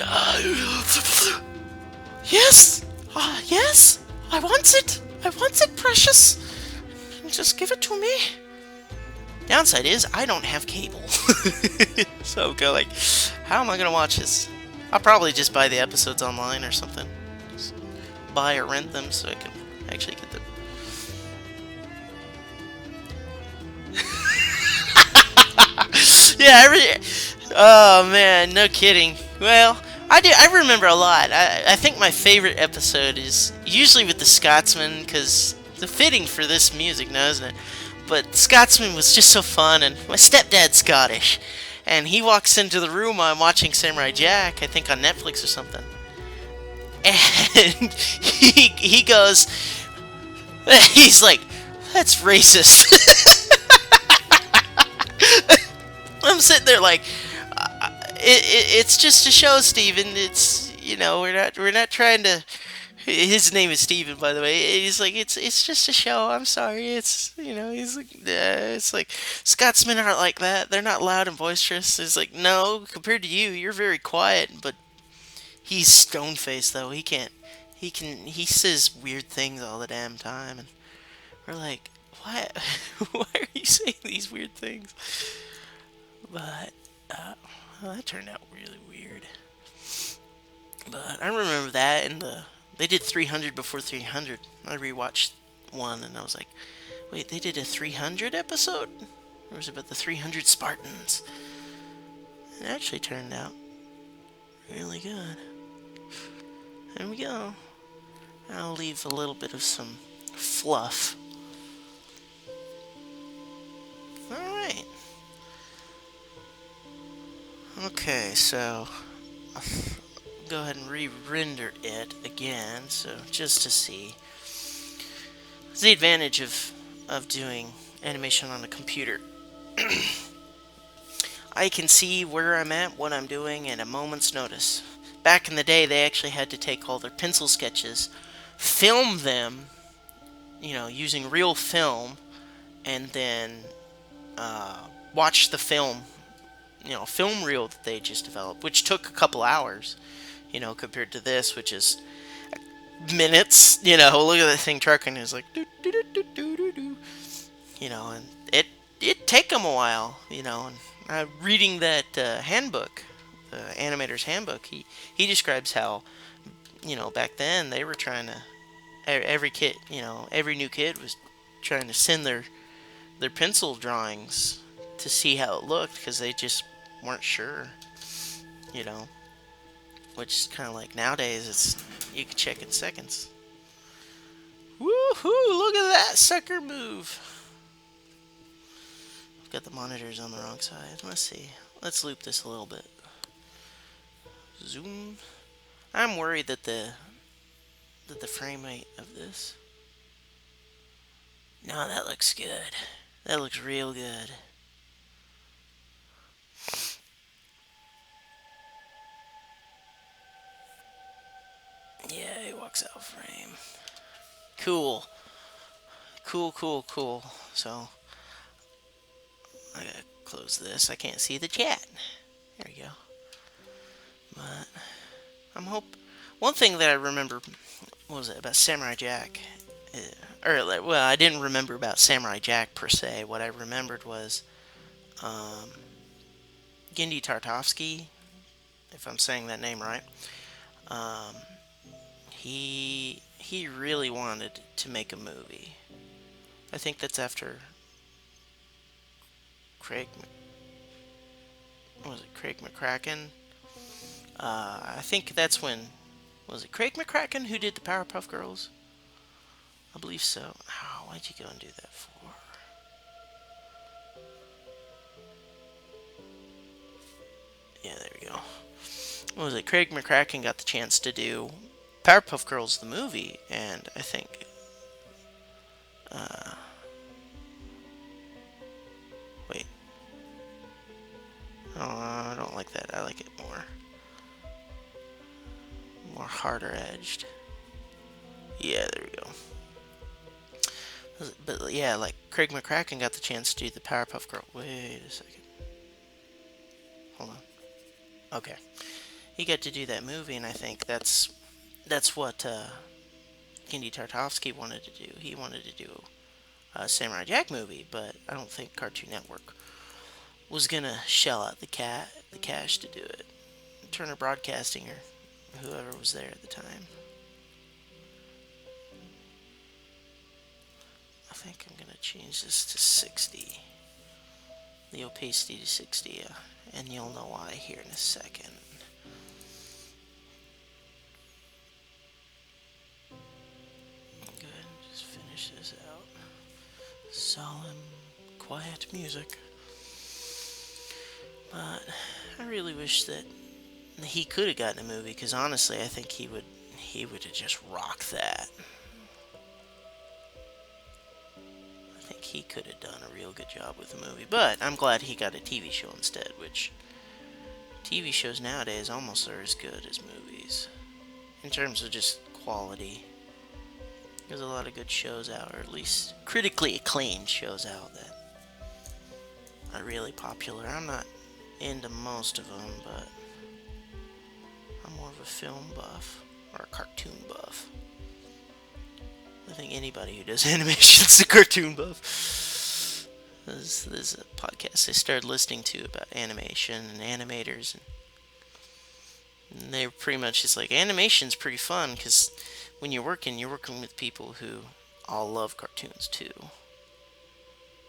yes, yes, I want it. I want it, precious. Just give it to me. Downside is I don't have cable, so go like, how am I gonna watch this? I'll probably just buy the episodes online or something. Just buy or rent them so I can actually get them. Yeah, oh man, no kidding. Well, I remember a lot. I think my favorite episode is usually with the Scotsman, because the fitting for this music now, isn't it? But Scotsman was just so fun, and my stepdad's Scottish, and he walks into the room I'm watching Samurai Jack, I think on Netflix or something, and he goes, he's like, that's racist. I'm sitting there like, it's just a show, Steven. It's we're not trying to. His name is Steven, by the way. He's like, it's just a show. I'm sorry. He's like, it's like Scotsmen aren't like that. They're not loud and boisterous. It's like, no, compared to you, you're very quiet. But he's stone faced though. He can't. He says weird things all the damn time, and we're like, why? Why are you saying these weird things? But well, that turned out really weird. But I remember that, and they did 300 before 300. I rewatched one, and I was like, wait, they did a 300 episode? Or was it about the 300 Spartans? It actually turned out really good. There we go. I'll leave a little bit of some fluff. Alright. Okay, so I'll go ahead and re-render it again, so just to see. It's the advantage of doing animation on a computer. I can see where I'm at, what I'm doing at a moment's notice. Back in the day, they actually had to take all their pencil sketches, film them, using real film, and then watch the film film reel that they just developed, which took a couple hours, compared to this, which is minutes. Look at that thing trucking. It's like, do, do, do, do, do, do, do. And it take them a while, and reading that handbook, the animator's handbook, he describes how, back then they were trying to, every kid, every new kid was trying to send their pencil drawings to see how it looked, because they just weren't sure, which is kind of like nowadays, you can check in seconds. Woohoo, look at that sucker move. I've got the monitors on the wrong side. Let's see, let's loop this a little bit. Zoom. I'm worried that the frame rate of this, no, that looks good. That looks real good. Yeah, he walks out of frame. Cool. Cool, cool, cool. So, I gotta close this. I can't see the chat. There we go. But, one thing that I remember what was it about Samurai Jack? Or well, I didn't remember about Samurai Jack per se. What I remembered was um, Gendy Tartovsky, if I'm saying that name right. Um, he really wanted to make a movie. I think that's after Craig. Was it Craig McCracken? I think that's when was it Craig McCracken who did the Powerpuff Girls? I believe so. Oh, why'd you go and do that for? Yeah, there we go. What was it? Craig McCracken got the chance to do Powerpuff Girls the movie, and I think uh, wait, oh, I don't like that. I like it more harder edged. Yeah, there we go. But yeah, like Craig McCracken got the chance to do the Powerpuff Girl. Wait a second. Hold on. Okay, he got to do that movie, and I think that's what Gendy Tartovsky wanted to do. He wanted to do a Samurai Jack movie, but I don't think Cartoon Network was gonna shell out the cash to do it. Turner Broadcasting or whoever was there at the time. I think I'm gonna change this to 60. The opacity to 60, and you'll know why here in a second. Good, just finish this out. Solemn, quiet music. But I really wish that he could have gotten a movie, because honestly, I think he would have just rocked that. I think he could have done a real good job with the movie. But I'm glad he got a TV show instead, which TV shows nowadays almost are as good as movies in terms of just quality. There's a lot of good shows out, or at least critically acclaimed shows out that are really popular. I'm not into most of them, but I'm more of a film buff or a cartoon buff. I think anybody who does animation's a cartoon buff. There's a podcast I started listening to about animation and animators, and they're pretty much just like animation's pretty fun because when you're working with people who all love cartoons too.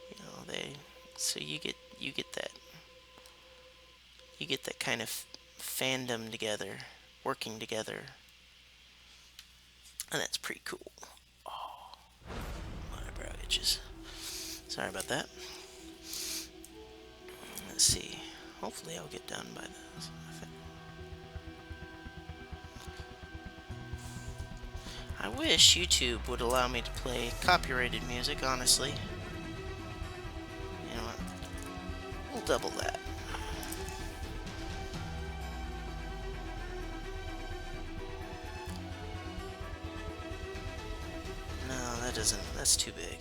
You know, so you get that kind of fandom together, working together, and that's pretty cool. Oh, my eyebrow itches. Sorry about that. Let's see. Hopefully, I'll get done by this. I wish YouTube would allow me to play copyrighted music, honestly. You know what? We'll double that. No, that doesn't. That's too big.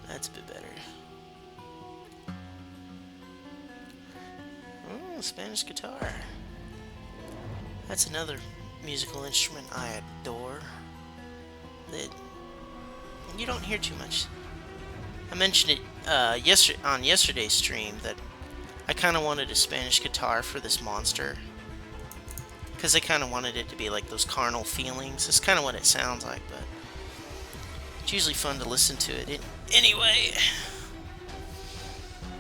That's a bit better. Ooh, Spanish guitar. That's another musical instrument I adore that you don't hear too much. I mentioned it on yesterday's stream that I kind of wanted a Spanish guitar for this monster because I kind of wanted it to be like those carnal feelings. That's kind of what it sounds like, but it's usually fun to listen to it anyway.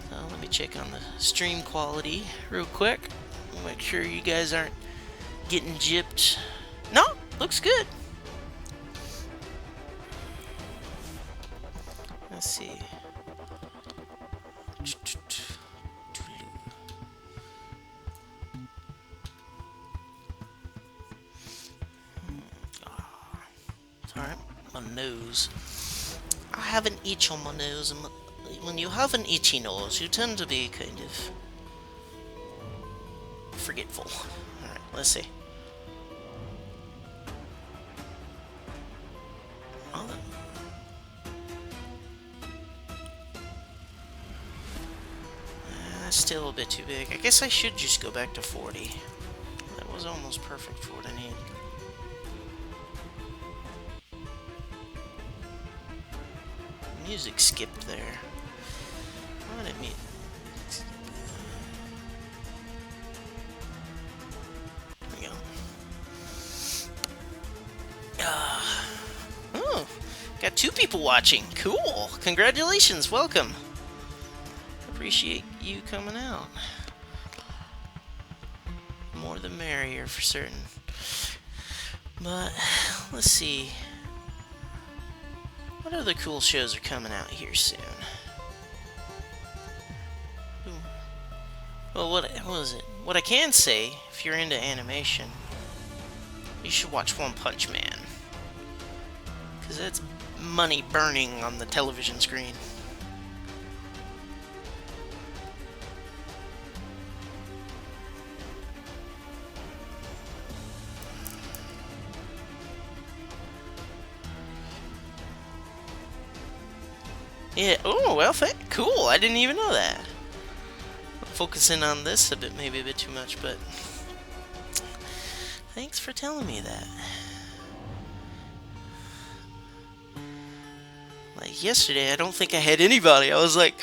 So let me check on the stream quality real quick. Make sure you guys aren't getting gypped. No, looks good. Let's see. Sorry, my nose. I have an itch on my nose, and when you have an itchy nose, you tend to be kind of forgetful. Alright, let's see. That's still a bit too big. I guess I should just go back to 40. That was almost perfect for what I need. Music skipped there. What did it mean? There we go. Oh, got 2 people watching. Cool. Congratulations. Welcome. Appreciate you coming out. More the merrier for certain. But let's see. What other cool shows are coming out here soon? Well, what was it? What I can say, if you're into animation, you should watch One Punch Man. Because it's money burning on the television screen. Yeah, oh, well, cool, I didn't even know that. Focusing on this a bit, maybe a bit too much, but thanks for telling me that. Like yesterday, I don't think I had anybody. I was like,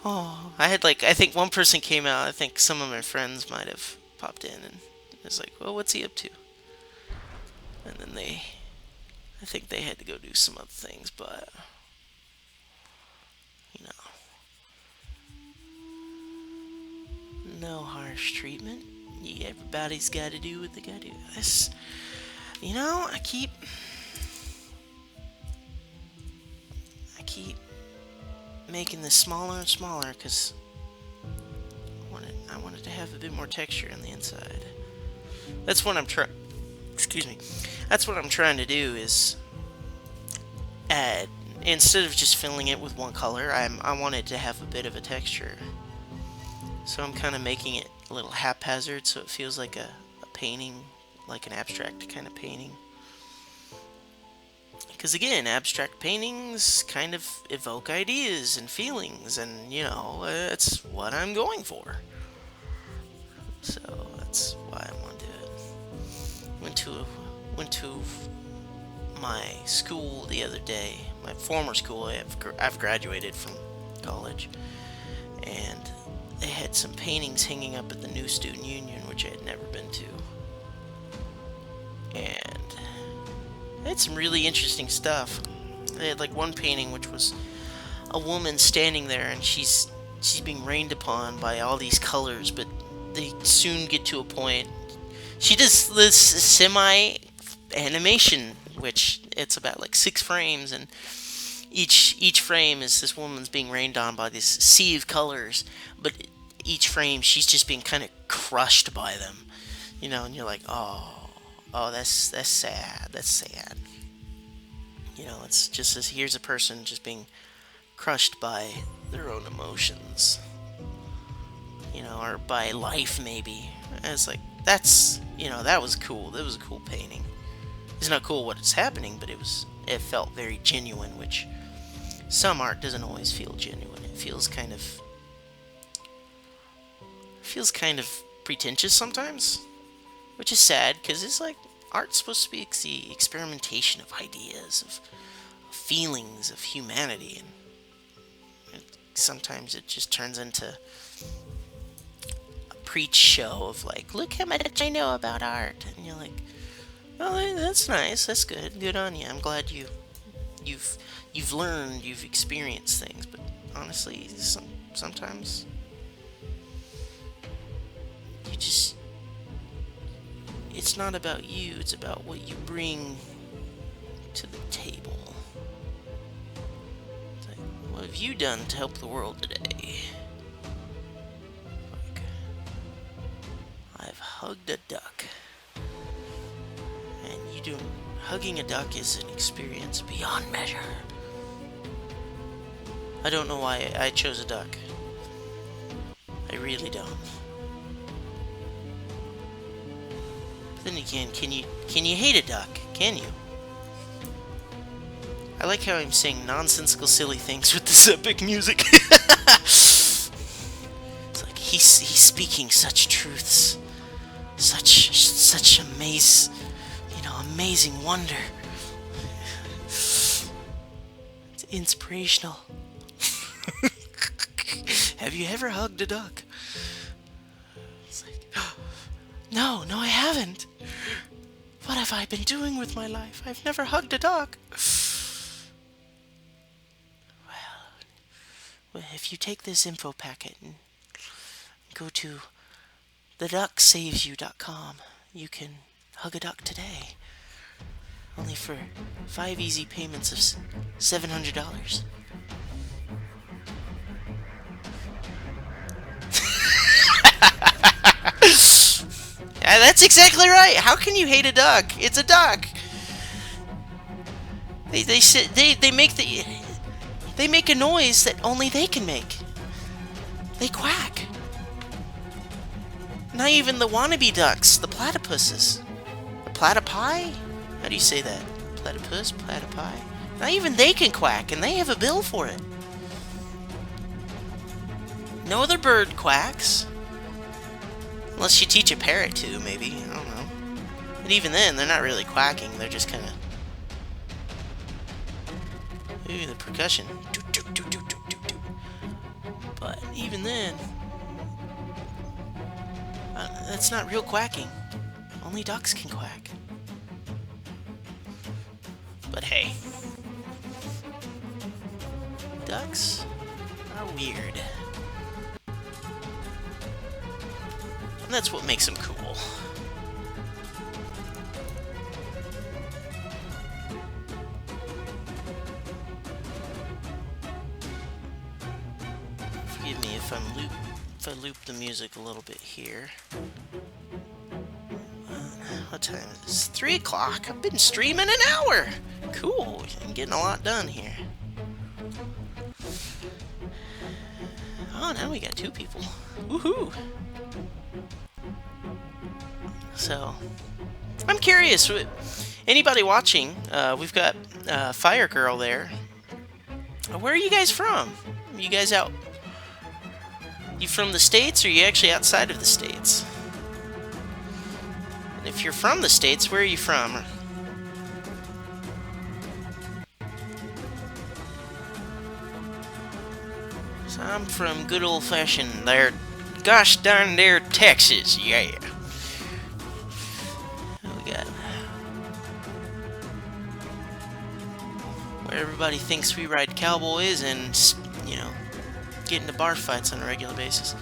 oh, I had like, I think one person came out. I think some of my friends might have popped in, and it was like, well, what's he up to? And then I think they had to go do some other things, but you know. No harsh treatment. Yeah, everybody's got to do what they got to do. This, you know, I keep making this smaller and smaller because I wanted to have a bit more texture on the inside. That's what I'm trying. Excuse me. That's what I'm trying to do is add, instead of just filling it with one color. I want it to have a bit of a texture. So I'm kind of making it a little haphazard so it feels like a painting, like an abstract kind of painting. Because again, abstract paintings kind of evoke ideas and feelings, and you know, that's what I'm going for. So that's why I want to do it. Went to my school the other day, my former school. I've graduated from college, and they had some paintings hanging up at the new student union, which I had never been to. And they had some really interesting stuff. They had like one painting which was a woman standing there, and she's being rained upon by all these colors, but they soon get to a point. She does this semi animation, which it's about like 6 frames, and each frame is this woman's being rained on by this sea of colors, but each frame she's just being kind of crushed by them, you know, and you're like, oh, that's sad, that's sad. You know, it's just as here's a person just being crushed by their own emotions, you know, or by life maybe. And it's like, that's, you know, that was cool. That was a cool painting. It's not cool what is happening, but it felt very genuine, which some art doesn't always feel genuine. It feels kind of pretentious sometimes, which is sad because it's like art's supposed to be the experimentation of ideas, of feelings, of humanity, and sometimes it just turns into a preach show of like, look how much I know about art, and you're like, oh, that's nice, that's good on you. I'm glad you've learned, you've experienced things, but honestly, sometimes you just, it's not about you, it's about what you bring to the table. It's like, what have you done to help the world today? Like, I've hugged a duck. And hugging a duck is an experience beyond measure. I don't know why I chose a duck. I really don't. Then again, can you hate a duck? Can you? I like how I'm saying nonsensical, silly things with this epic music. It's like he's speaking such truths. such amazing wonder. It's inspirational. Have you ever hugged a duck? It's like, no, I haven't. What have I been doing with my life? I've never hugged a duck. Well, if you take this info packet and go to theduckssavesyou.com, you can hug a duck today. Only for 5 easy payments of $700. Yeah, that's exactly right. How can you hate a duck? It's a duck. They make a noise that only they can make. They quack. Not even the wannabe ducks, the platypuses. The platypi? How do you say that? Platypus? Platypi? Not even they can quack, and they have a bill for it. No other bird quacks. Unless you teach a parrot to, maybe. I don't know. But even then, they're not really quacking. They're just kind of... Ooh, the percussion. But even then... that's not real quacking. Only ducks can quack. But hey. Ducks are weird. And that's what makes them cool. Forgive me if I loop the music a little bit here. What time is it? It's 3 o'clock. I've been streaming an hour. Cool. I'm getting a lot done here. Oh, now we got 2 people. Woohoo! So, I'm curious. Anybody watching? We've got Fire Girl there. Where are you guys from? Are you guys out? You from the States, or are you actually outside of the States? And if you're from the States, where are you from? So I'm from good old-fashioned there, gosh darn there, Texas. Yeah. We got where everybody thinks we ride cowboys and, get into bar fights on a regular basis.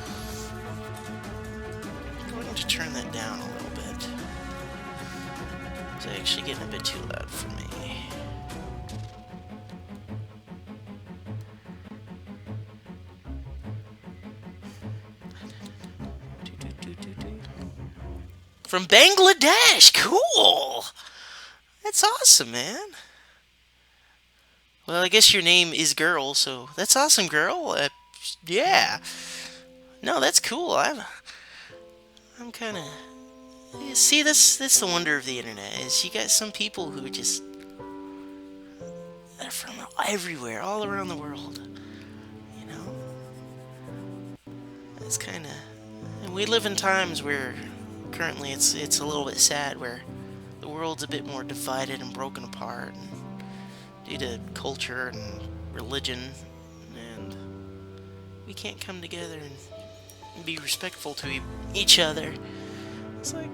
I'm going to turn that down a little bit. It's actually getting a bit too loud for me. From Bangladesh! Cool! That's awesome, man. Well, I guess your name is Girl, so that's awesome, Girl. Yeah. No, that's cool. I'm kind of... See, that's the wonder of the internet, is you got some people who just... They're from everywhere, all around the world. It's kind of... And we live in times where... Currently, it's a little bit sad, where the world's a bit more divided and broken apart, and due to culture and religion, and we can't come together and be respectful to each other. It's like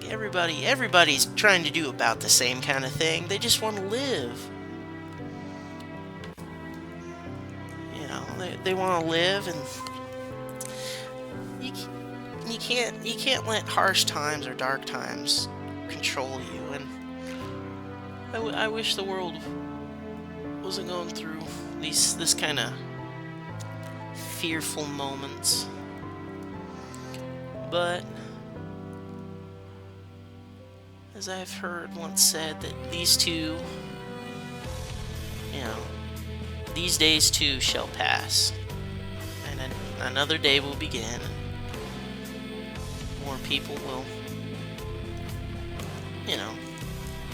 everybody's trying to do about the same kind of thing. They just want to live. They want to live, and you can't let harsh times or dark times control you. And I wish the world wasn't going through this kind of fearful moments. But as I've heard once said, that these days too shall pass, and another day will begin. More people will,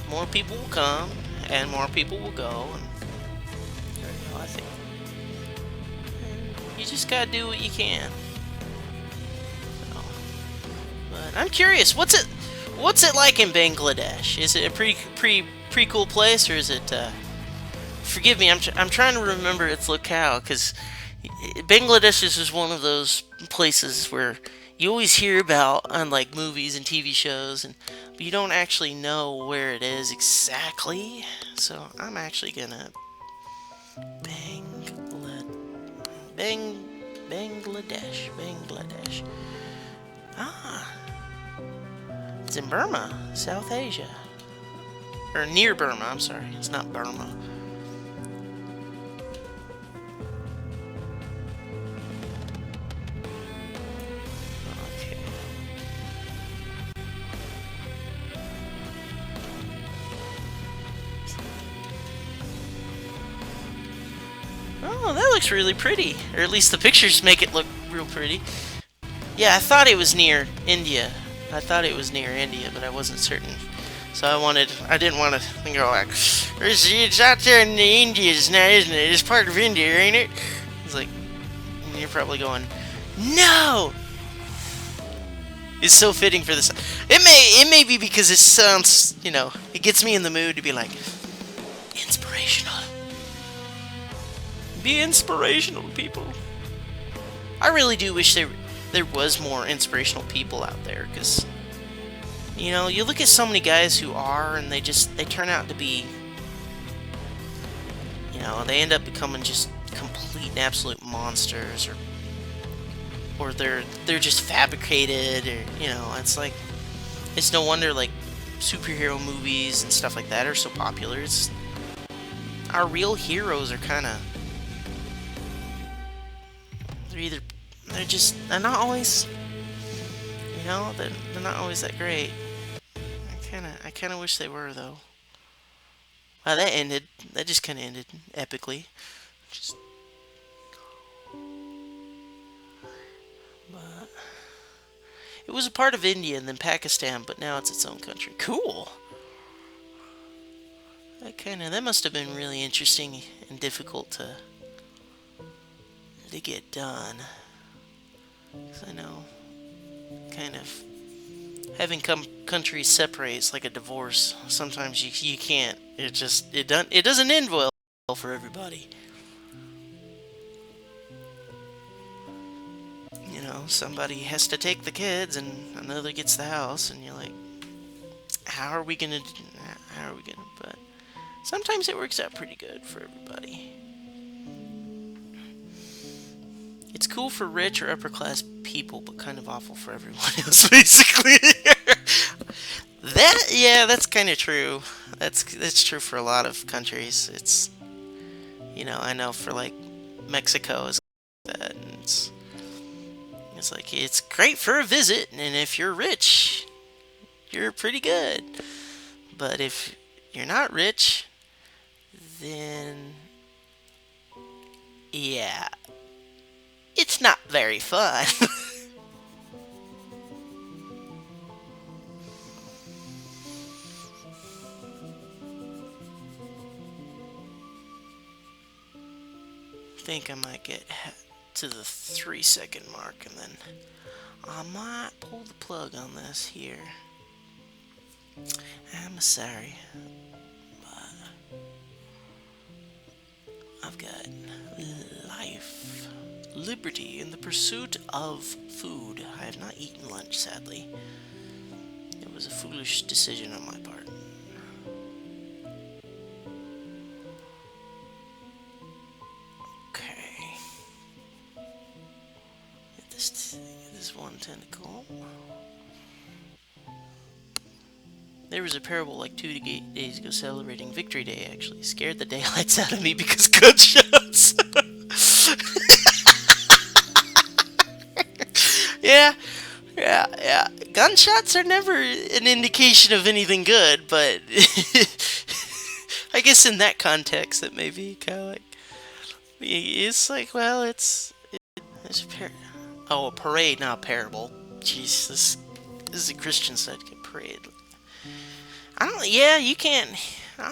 more people will come, and more people will go, and I think you just gotta do what you can. I'm curious. What's it like in Bangladesh? Is it a pretty cool place, or is it? Forgive me. I'm trying to remember its locale because Bangladesh is just one of those places where you always hear about on like movies and TV shows, and but you don't actually know where it is exactly. So I'm actually gonna Bangla Bang Bangladesh. Ah, it's in Burma, South Asia, or near Burma. I'm sorry, it's not Burma. Okay. Oh, that looks really pretty. Or at least the pictures make it look real pretty. Yeah, I thought it was near India. I thought it was near India, but I wasn't certain. So I didn't want to go like, it's out there in the Indians now, isn't it? It's part of India, ain't it? It's like, you're probably going, no! It's so fitting for this. It may be because it sounds, it gets me in the mood to be like, inspirational. Be inspirational, people. I really do wish there was more inspirational people out there, because you look at so many guys who are, and they turn out to be, they end up becoming just complete and absolute monsters, or they're just fabricated, or it's like, it's no wonder like superhero movies and stuff like that are so popular. It's our real heroes are kind of, they're either they're not always, they're not always that great. I kind of wish they were, though. Wow, that just kind of ended epically. Just but it was a part of India and then Pakistan, but now it's its own country. Cool. That must have been really interesting and difficult to get done. 'Cause I know, kind of having countries separate is like a divorce. Sometimes you can't. It doesn't end well for everybody. Somebody has to take the kids and another gets the house, and you're like, how are we gonna? But sometimes it works out pretty good for everybody. It's cool for rich or upper class people, but kind of awful for everyone else, basically. Yeah, that's kind of true. That's true for a lot of countries. I know for like Mexico is that, and it's like it's great for a visit, and if you're rich, you're pretty good. But if you're not rich, then yeah, it's not very fun. Think I might get to the 3-second mark, and then I might pull the plug on this here. I'm sorry, but I've got life, liberty, and the pursuit of food. I have not eaten lunch, sadly. It was a foolish decision on my part. Okay. Get this one tentacle. There was a parable like 2 days ago celebrating Victory Day, actually. Scared the daylights out of me because gunshots. Yeah, yeah. Gunshots are never an indication of anything good, but I guess in that context, it may be kind of like. It's like, well, it's a parade, not a parable. Jesus, this is a Christian side parade. I don't. Yeah, you can't.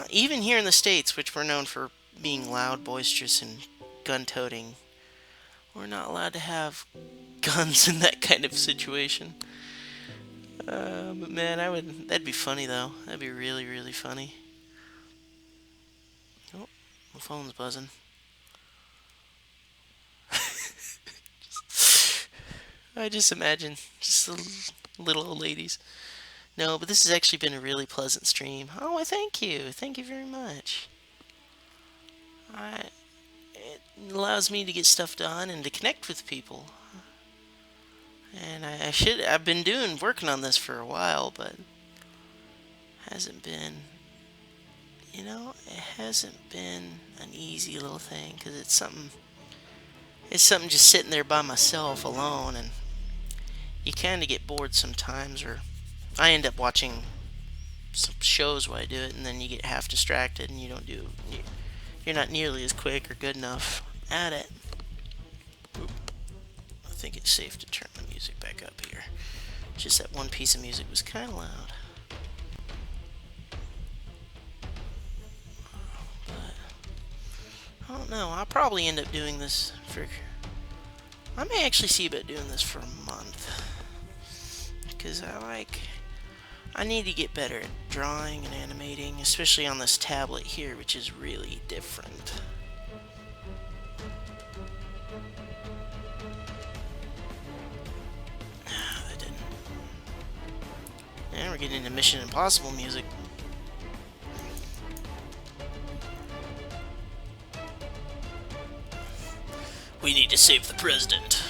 Even here in the States, which we're known for being loud, boisterous, and gun-toting, we're not allowed to have guns in that kind of situation. But man, that'd be funny though. That'd be really, really funny. Oh, my phone's buzzing. I just imagine just the little old ladies. No, but this has actually been a really pleasant stream. Oh, I thank you. Thank you very much. It allows me to get stuff done and to connect with people. And I've been working on this for a while, but hasn't been, it hasn't been an easy little thing because it's something just sitting there by myself alone, and you kind of get bored sometimes, or I end up watching some shows while I do it, and then you get half distracted and you're not nearly as quick or good enough at it. I think it's safe to turn the music back up here. Just that one piece of music was kind of loud. But I don't know. I'll probably end up doing this for. I may actually see about doing this for a month. Because I need to get better at drawing and animating, especially on this tablet here, which is really different. That didn't. And we're getting into Mission Impossible music. We need to save the president.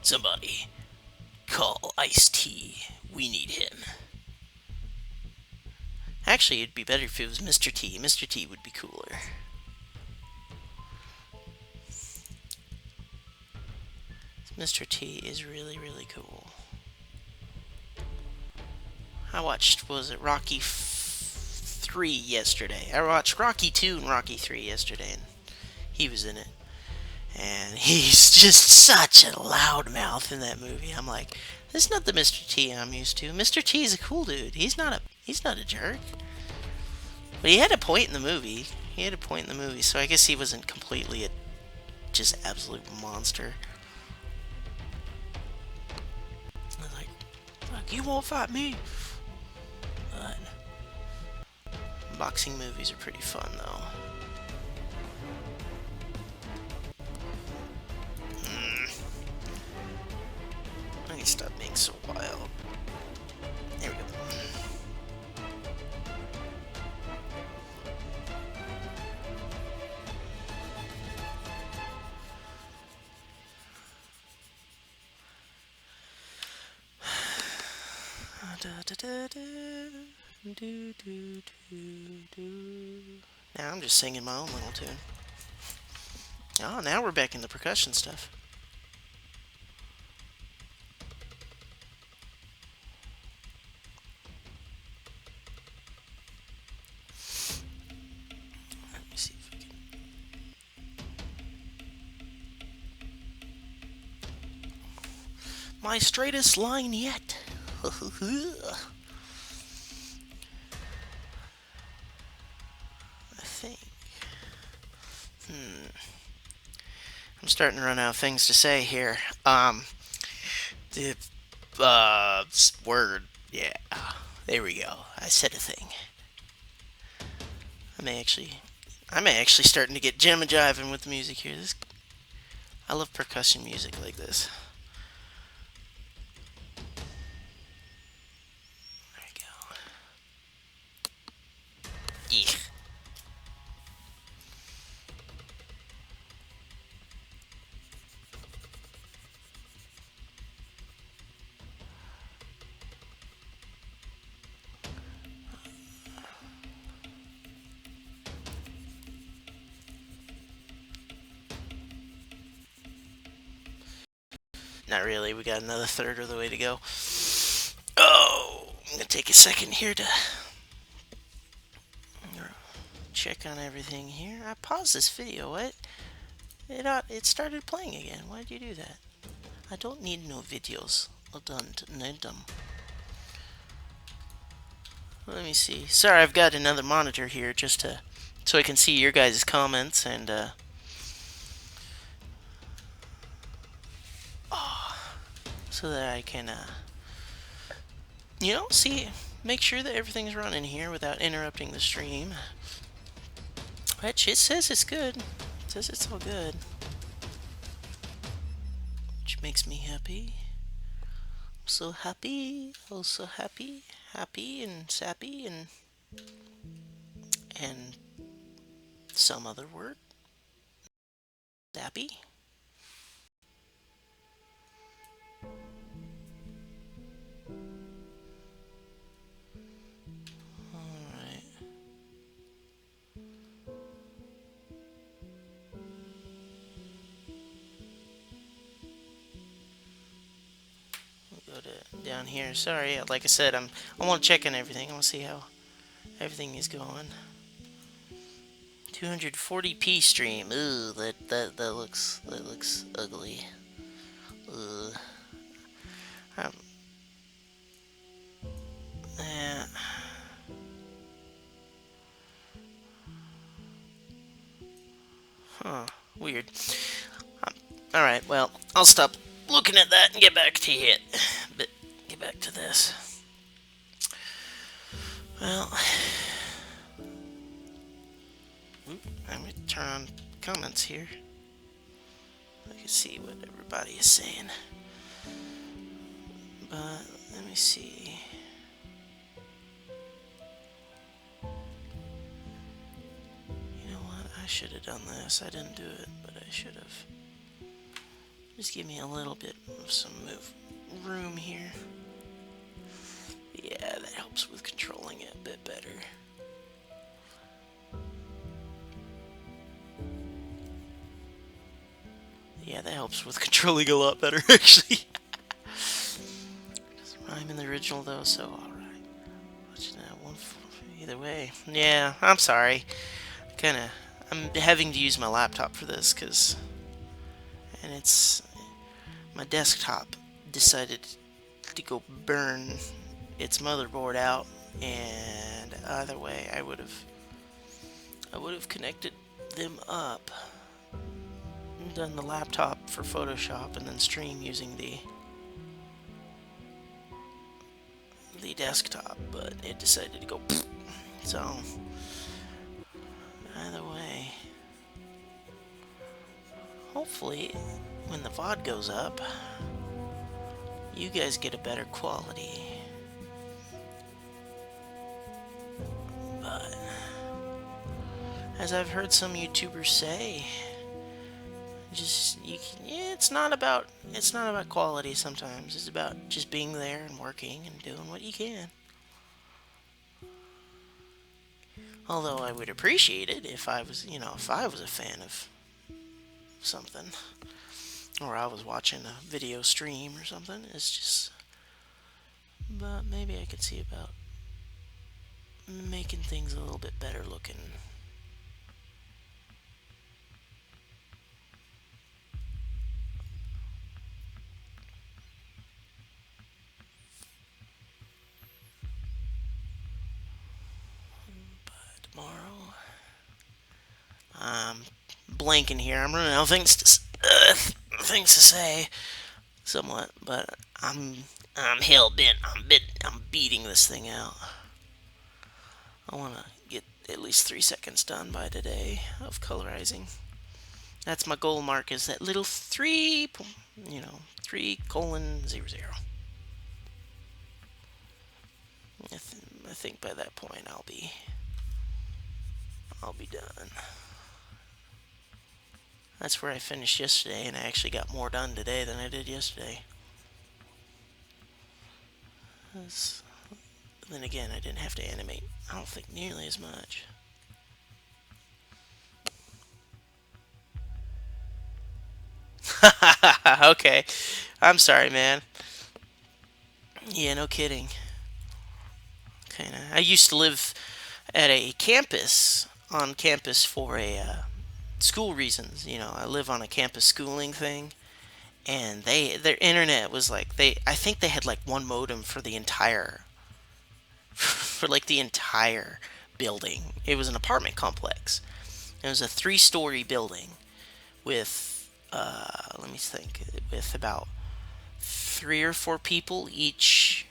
Somebody call Ice-T. We need him. Actually, it'd be better if it was Mr. T. Mr. T would be cooler. Mr. T is really, really cool. I watched, was it Rocky 3 yesterday? I watched Rocky 2 and Rocky 3 yesterday, and he was in it. And he's just such a loudmouth in that movie. I'm like, this is not the Mr. T I'm used to. Mr. T is a cool dude. He's not a jerk. But he had a point in the movie. So I guess he wasn't completely a just absolute monster. I was like, fuck, you won't fight me. But boxing movies are pretty fun though. I need to stop being so wild. There we go. Now I'm just singing my own little tune. Oh, now we're back in the percussion stuff. Let me see if we can. My straightest line yet. I think. I'm starting to run out of things to say here. The word. Yeah. There we go. I said a thing. I may actually starting to get jam and jiving with the music here. I love percussion music like this. There we go. Eek. Not really. We got another third of the way to go. Oh, I'm gonna take a second here to check on everything here. I paused this video. What? It started playing again. Why did you do that? I don't need no videos. I don't need them. Let me see. Sorry, I've got another monitor here just so I can see your guys' comments and so that I can, see, make sure that everything's running here without interrupting the stream. Which it says it's good. It says it's all good. Which makes me happy. I'm so happy. Oh, so happy. Happy and sappy and some other word. Sappy. Alright. We'll go to down here. Sorry, like I said, I want to check on everything. I want to see how everything is going. 240p stream. Ooh, that looks ugly. Ugh. Um, yeah. Huh. Weird. Alright, well, I'll stop looking at that and get back to it. But get back to this. Well, let me turn on comments here. I can see what everybody is saying. But let me see. You know what? I should have done this. I didn't do it, but I should have. Just give me a little bit of some room here. Yeah, that helps with controlling it a bit better. Yeah, that helps with controlling a lot better, actually. Doesn't rhyme in the original, though, so alright. Either way. Yeah, I'm sorry. I'm having to use my laptop for this, and it's... My desktop decided to go burn its motherboard out, and either way, I would have connected them up, done the laptop for Photoshop, and then stream using the desktop, but it decided to go so either way, hopefully when the VOD goes up, you guys get a better quality. But as I've heard some YouTubers say, it's not about quality sometimes. It's about just being there and working and doing what you can. Although I would appreciate it if I was a fan of something, or I was watching a video stream or something. It's just, but maybe I could see about making things a little bit better looking. But tomorrow, I'm blanking here. I'm running out of things to say, somewhat, but I'm hell bent. I'm beating this thing out. I want to get at least 3 seconds done by today of colorizing. That's my goal mark, is that little 3:00. I think by that point I'll be done. That's where I finished yesterday, and I actually got more done today than I did yesterday. Then again, I didn't have to animate, I don't think, nearly as much. Okay. I'm sorry, man. Yeah, no kidding. Kinda. I used to live at a campus, on campus for school reasons. I live on a campus schooling thing, and their internet was like, I think they had like one modem for the entire for like the entire building. It was an apartment complex. It was a 3-story building with let me think, with about 3 or 4 people each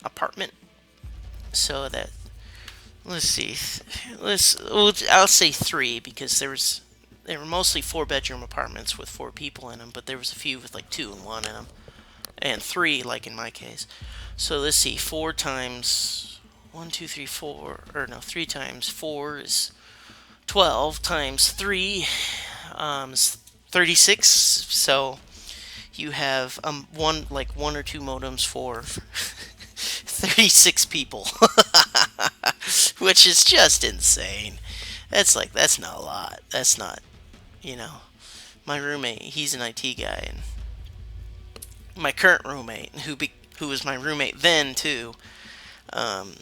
apartment, so that, let's see, I'll say 3 because they were mostly 4-bedroom apartments with 4 people in them, but there was a few with like 2 and 1 in them, and 3 like in my case. So let's see, 4 times 1, 2, 3, 4, or no, 3 times 4 is 12 times 3 is 36. So you have one or two modems for 36 people, which is just insane. That's not a lot. That's not, you know. My roommate, he's an IT guy, and my current roommate, who was my roommate then too, um,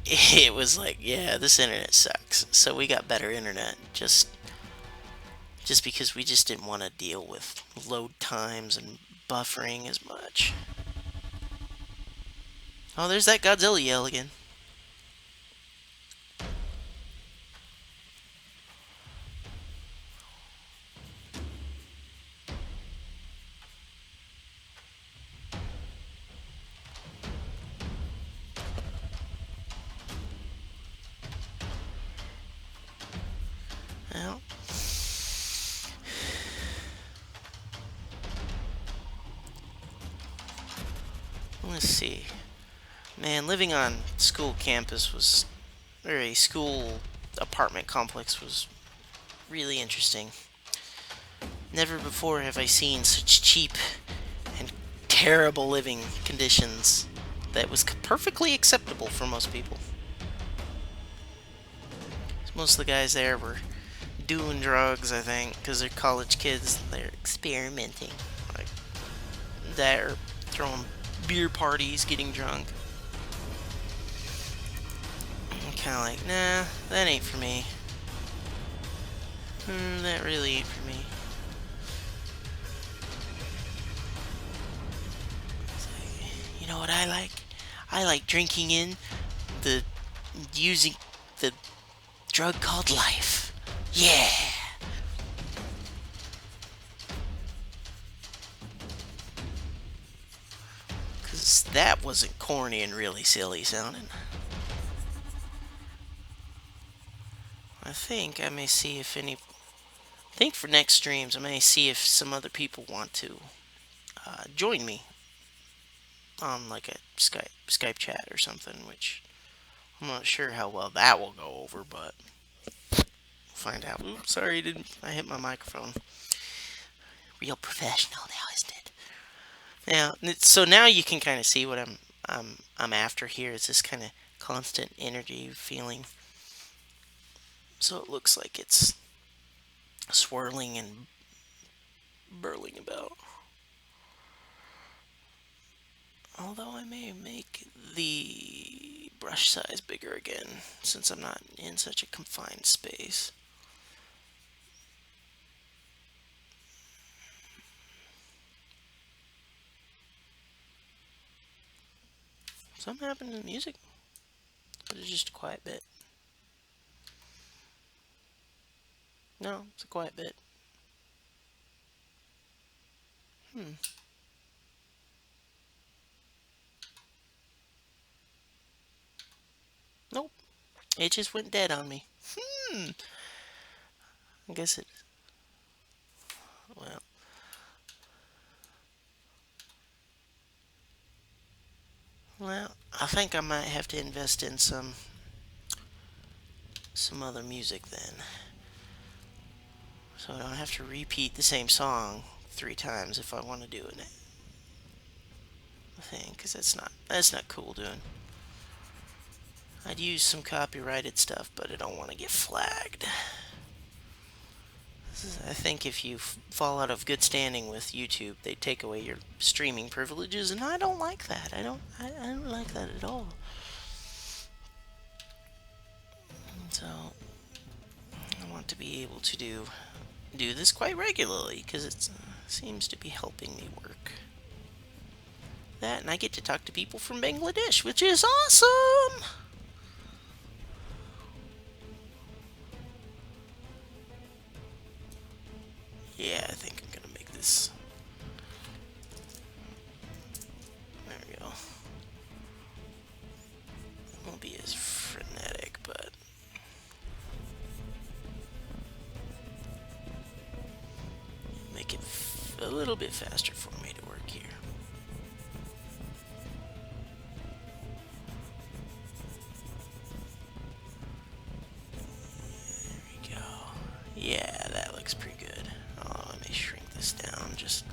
it was like, yeah, this internet sucks. So we got better internet, just because we just didn't want to deal with load times and buffering as much. Oh, there's that Godzilla yell again. Well, let's see. Man, living on school campus or a school apartment complex was really interesting. Never before have I seen such cheap and terrible living conditions that was perfectly acceptable for most people. Most of the guys there were doing drugs, I think, because they're college kids. They're experimenting. Like, they're throwing beer parties, getting drunk. I'm kind of like, nah, that ain't for me. That really ain't for me. It's like, you know what I like? I like drinking in the using the drug called life. Yeah. Because that wasn't corny and really silly sounding. I think I may see if any. I think for next streams, I may see if some other people want to join me on like a Skype chat or something. Which I'm not sure how well that will go over, but we'll find out. Oops, sorry, didn't I hit my microphone? Real professional now, isn't it? So now you can kind of see what I'm after here. Is this kind of constant energy feeling? So it looks like it's swirling and burling about. Although I may make the brush size bigger again, since I'm not in such a confined space. Something happened to the music? Or is it just a quiet bit? No, it's a quiet bit. Hmm. Nope. It just went dead on me. Hmm. I guess it. Well. Well, I think I might have to invest in some other music then, so I don't have to repeat the same song 3 times if I want to do it. Thing, because that's not cool doing. I'd use some copyrighted stuff, but I don't want to get flagged. I think if you fall out of good standing with YouTube, they take away your streaming privileges, and I don't like that. I don't like that at all. So I want to be able to do this quite regularly because it seems to be helping me work. That, and I get to talk to people from Bangladesh, which is awesome. Yeah, I think I'm gonna make this make it a little bit faster for me to work here. There we go. Yeah, that looks pretty good. Oh, let me shrink this down just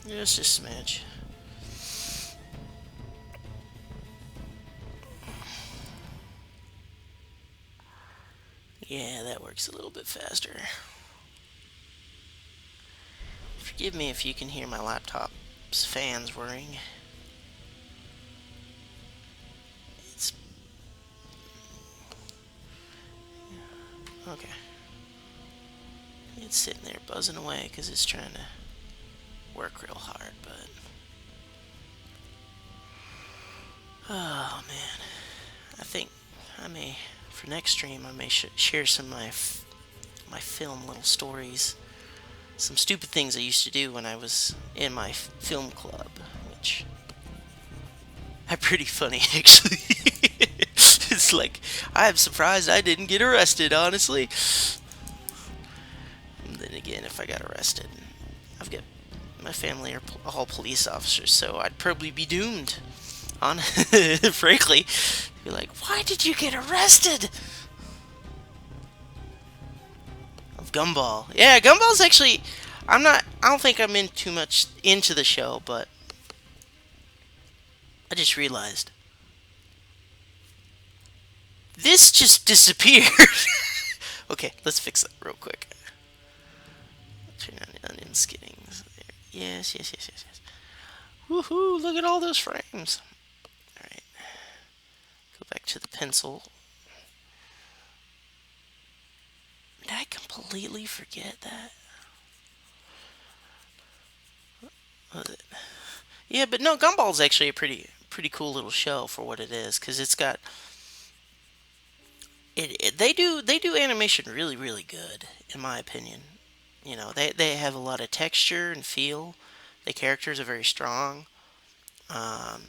a smidge. Yeah, that works a little bit faster. Forgive me if you can hear my laptop's fans whirring. It's okay. It's sitting there buzzing away because it's trying to work real hard, but oh man, I think I may for next stream I may share some of my film little stories, some stupid things I used to do when I was in my film club, which are pretty funny actually. It's like I'm surprised I didn't get arrested, honestly. And then again, if I got arrested, I've got my family are all police officers, so I'd probably be doomed. On frankly, be like, why did you get arrested? Of Gumball, yeah, Gumball's actually. I don't think I'm in too much into the show, but I just realized this just disappeared. Okay, let's fix that real quick. Turn on the onion skinnings. There. Yes, yes, yes, yes, yes. Woohoo! Look at all those frames. All right. Go back to the pencil. Did I completely forget that? Yeah, but no, Gumball's actually a pretty cool little show for what it is, because it's got they do animation really good in my opinion. You know, they have a lot of texture and feel. The characters are very strong. Um,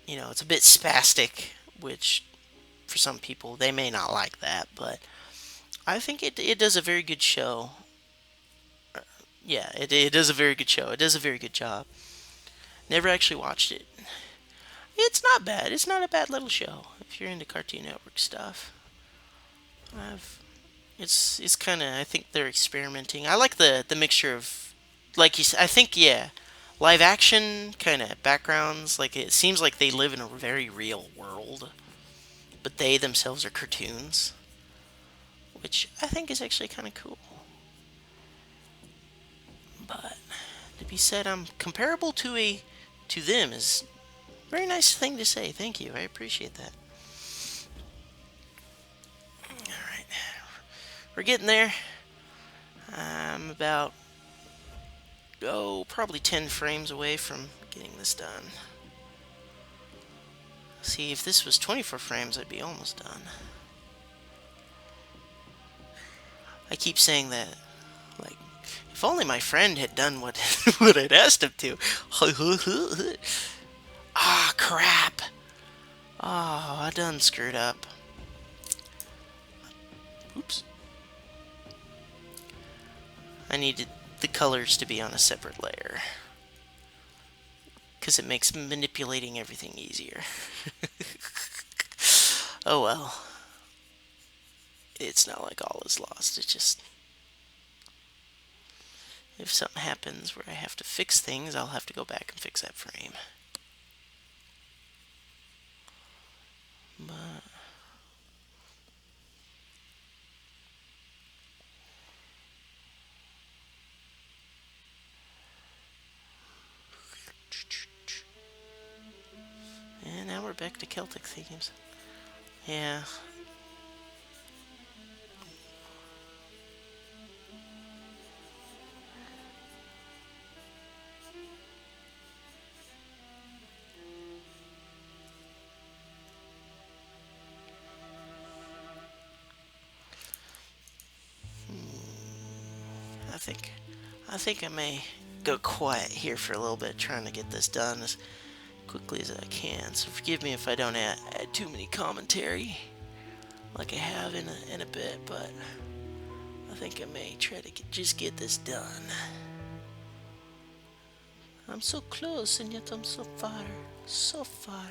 you know, it's a bit spastic, which for some people they may not like that, but I think it does a very good show. Yeah, it does a very good show. It does a very good job. Never actually watched it. It's not bad. It's not a bad little show if you're into Cartoon Network stuff. I've it's kind of I think they're experimenting. I like the mixture of like I think yeah, live action kind of backgrounds. Like it seems like they live in a very real world, but they themselves are cartoons, which I think is actually kind of cool. But to be said I'm comparable to them is a very nice thing to say. Thank you. I appreciate that. All right. We're getting there. I'm about, probably 10 frames away from getting this done. See, if this was 24 frames, I'd be almost done. I keep saying that, like, if only my friend had done what, what I'd asked him to. Ah, crap. Oh, I done screwed up. Oops. I needed the colors to be on a separate layer, because it makes manipulating everything easier. Oh well. It's not like all is lost. It's just, if something happens where I have to fix things, I'll have to go back and fix that frame. But and now we're back to Celtic themes. Yeah. I think I may go quiet here for a little bit, trying to get this done as quickly as I can. So forgive me if I don't add too many commentary like I have in a bit, but I think I may try to just get this done. I'm so close and yet I'm so far. So far.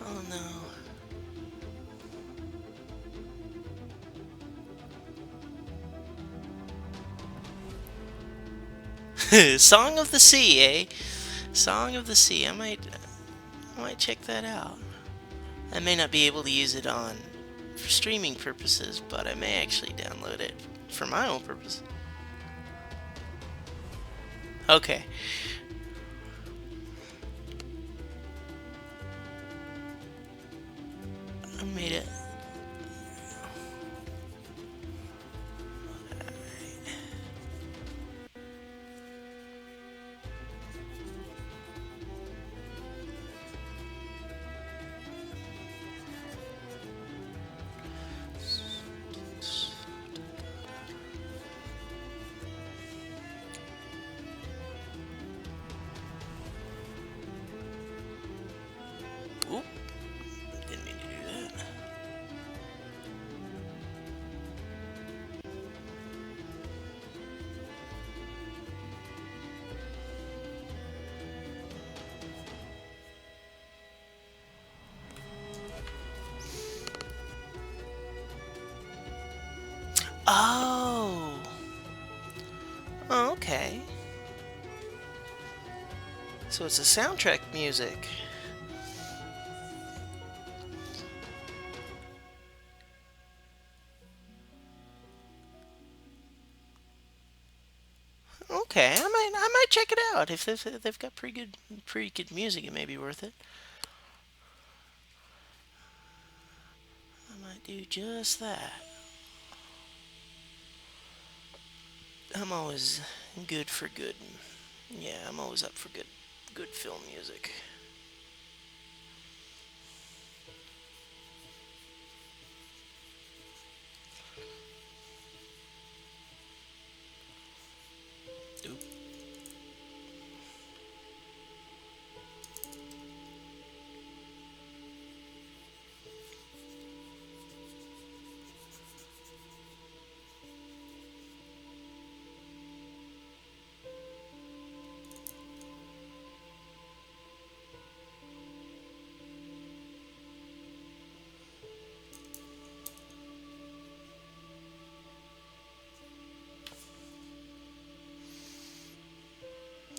Oh no. Song of the Sea, eh? Song of the Sea. I might check that out. I may not be able to use it on for streaming purposes, but I may actually download it for my own purpose. Okay. I made it. Oop. Didn't mean to do that. Oh. Oh, okay. So it's a soundtrack music. Okay, I might check it out. If they've got pretty good music, it may be worth it. I might do just that. I'm always good for good. Yeah, I'm always up for good film music. Oop.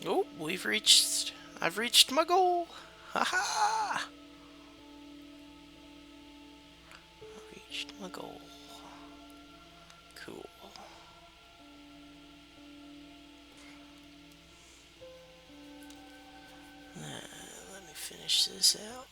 Oh, I've reached my goal. Ha! Reached my goal. Cool. Let me finish this out.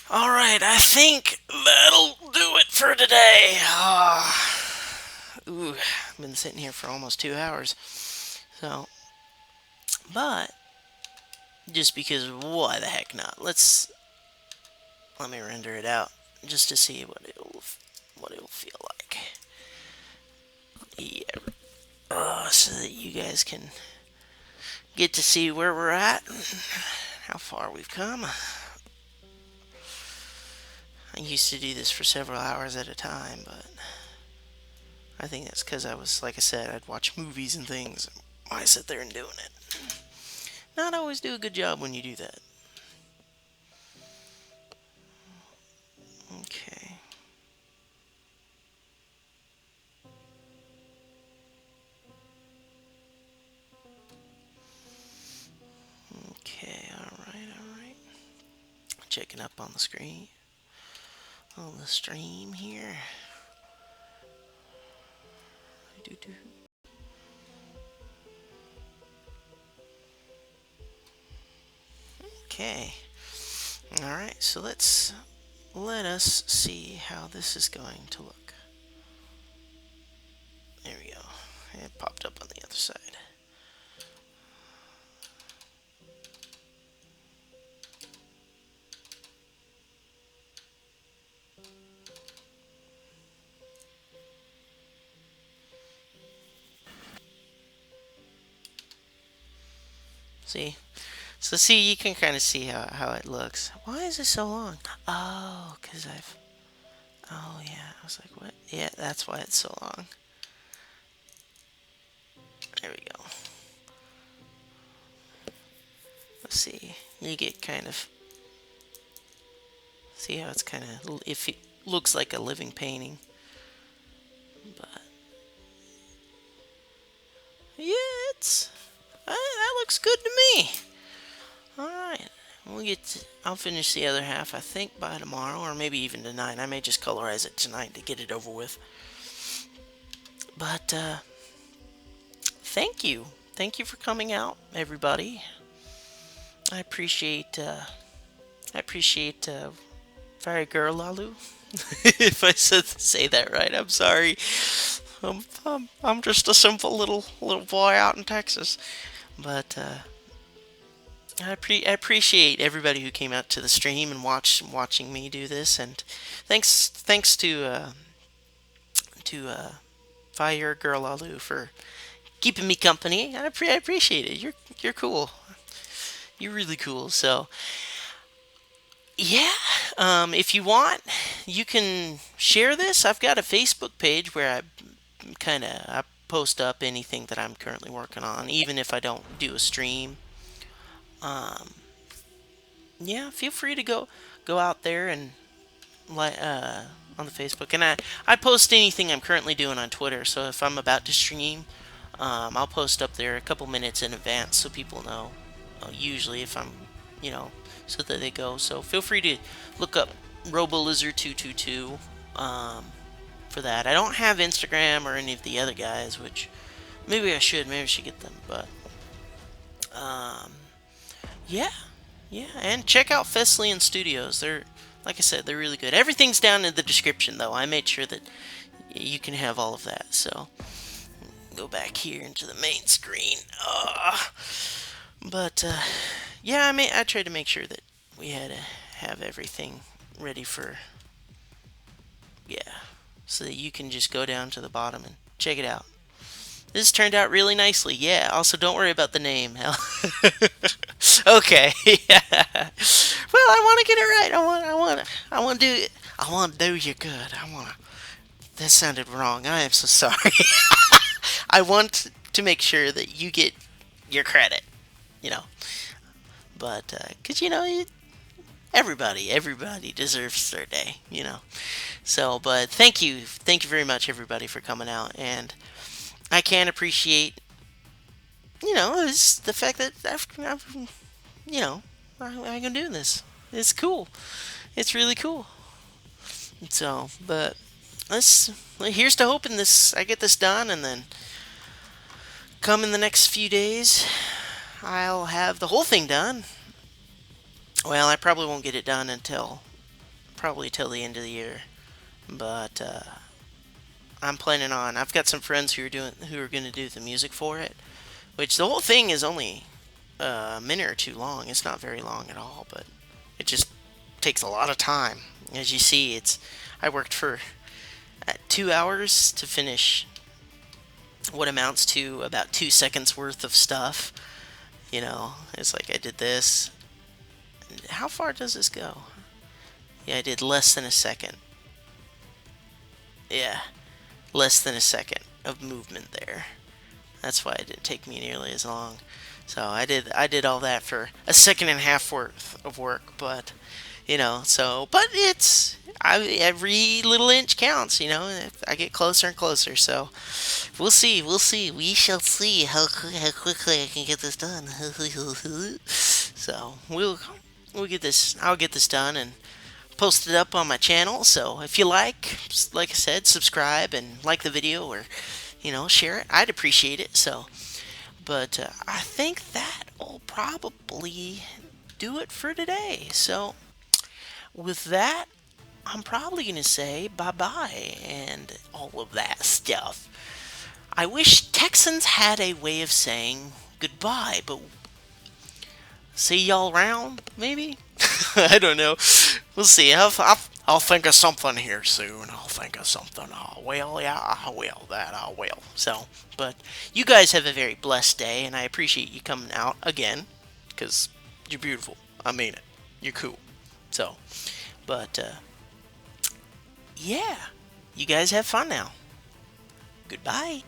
All right, I think that'll do it for today. Ooh, I've been sitting here for almost 2 hours. So, but just because why the heck not? Let me render it out just to see what it'll feel like. Yeah, so that you guys can get to see where we're at, and how far we've come. I used to do this for several hours at a time, but I think that's because I was, like I said, I'd watch movies and things. I sit there and doing it. Not always do a good job when you do that. Okay. Okay, alright. Checking up on the screen. On the stream here. Doo-doo. Okay. Alright, so let us see how this is going to look. There we go. It popped up on the other side. See? So see, you can kind of see how it looks. Why is it so long? Oh, because oh yeah, I was like, what? Yeah, that's why it's so long. There we go. Let's see. You get kind of, see how it's kind of, if it looks like a living painting. But, yeah, that looks good to me. Alright. I'll finish the other half, I think, by tomorrow, or maybe even tonight. I may just colorize it tonight to get it over with. But, thank you. Thank you for coming out, everybody. I appreciate, Fire Girl Lalu. If I say that right, I'm sorry. I'm just a simple little boy out in Texas. But, I appreciate everybody who came out to the stream and watching me do this, and thanks to Fire Girl Alu for keeping me company. I appreciate it. You're cool. You're really cool. So yeah, if you want, you can share this. I've got a Facebook page where I post up anything that I'm currently working on, even if I don't do a stream. Um, yeah, feel free to go out there and like on the Facebook, and I post anything I'm currently doing on Twitter. So if I'm about to stream, I'll post up there a couple minutes in advance so people know. Usually, if I'm, you know, so that they go. So feel free to look up RoboLizard222 for that. I don't have Instagram or any of the other guys, which maybe I should. Maybe I should get them, but um, yeah, yeah, and check out Feslian Studios. They're, like I said, they're really good. Everything's down in the description, though. I made sure that you can have all of that. So go back here into the main screen. But yeah, I tried to make sure that we had to have everything ready for, yeah, so that you can just go down to the bottom and check it out. This turned out really nicely. Yeah. Also, don't worry about the name. Okay. Yeah. Well, I want to get it right. I want to do it. I want to do you good. I want to. That sounded wrong. I am so sorry. I want to make sure that you get your credit. You know, but because everybody deserves their day. So, but thank you very much, everybody, for coming out, and I can appreciate, is the fact that you know, I can do this. It's cool. It's really cool. So, but here's to hoping I get this done, and then come in the next few days, I'll have the whole thing done. Well, I probably won't get it done until probably till the end of the year. But I'm planning on. I've got some friends who are going to do the music for it, which the whole thing is only a minute or two long. It's not very long at all, but it just takes a lot of time. As you see, it's I worked for 2 hours to finish what amounts to about 2 seconds worth of stuff. It's like I did this. How far does this go? Yeah, I did less than a second. Yeah, less than a second of movement there. That's why it didn't take me nearly as long. So I did all that for a second and a half worth of work, but but every little inch counts. I get closer and closer. So we'll see. We shall see how quickly I can get this done. So we'll get this. I'll get this done and post it up on my channel. So if you like I said, subscribe and like the video, or share it. I'd appreciate it. So, but I think that will probably do it for today. So with that, I'm probably going to say bye bye and all of that stuff. I wish Texans had a way of saying goodbye, but see y'all around, maybe? I don't know. We'll see. I'll think of something here soon. I'll think of something. Oh, well, yeah, I will. That I will. So, but you guys have a very blessed day, and I appreciate you coming out again, because you're beautiful. I mean it. You're cool. So, but, yeah. You guys have fun now. Goodbye.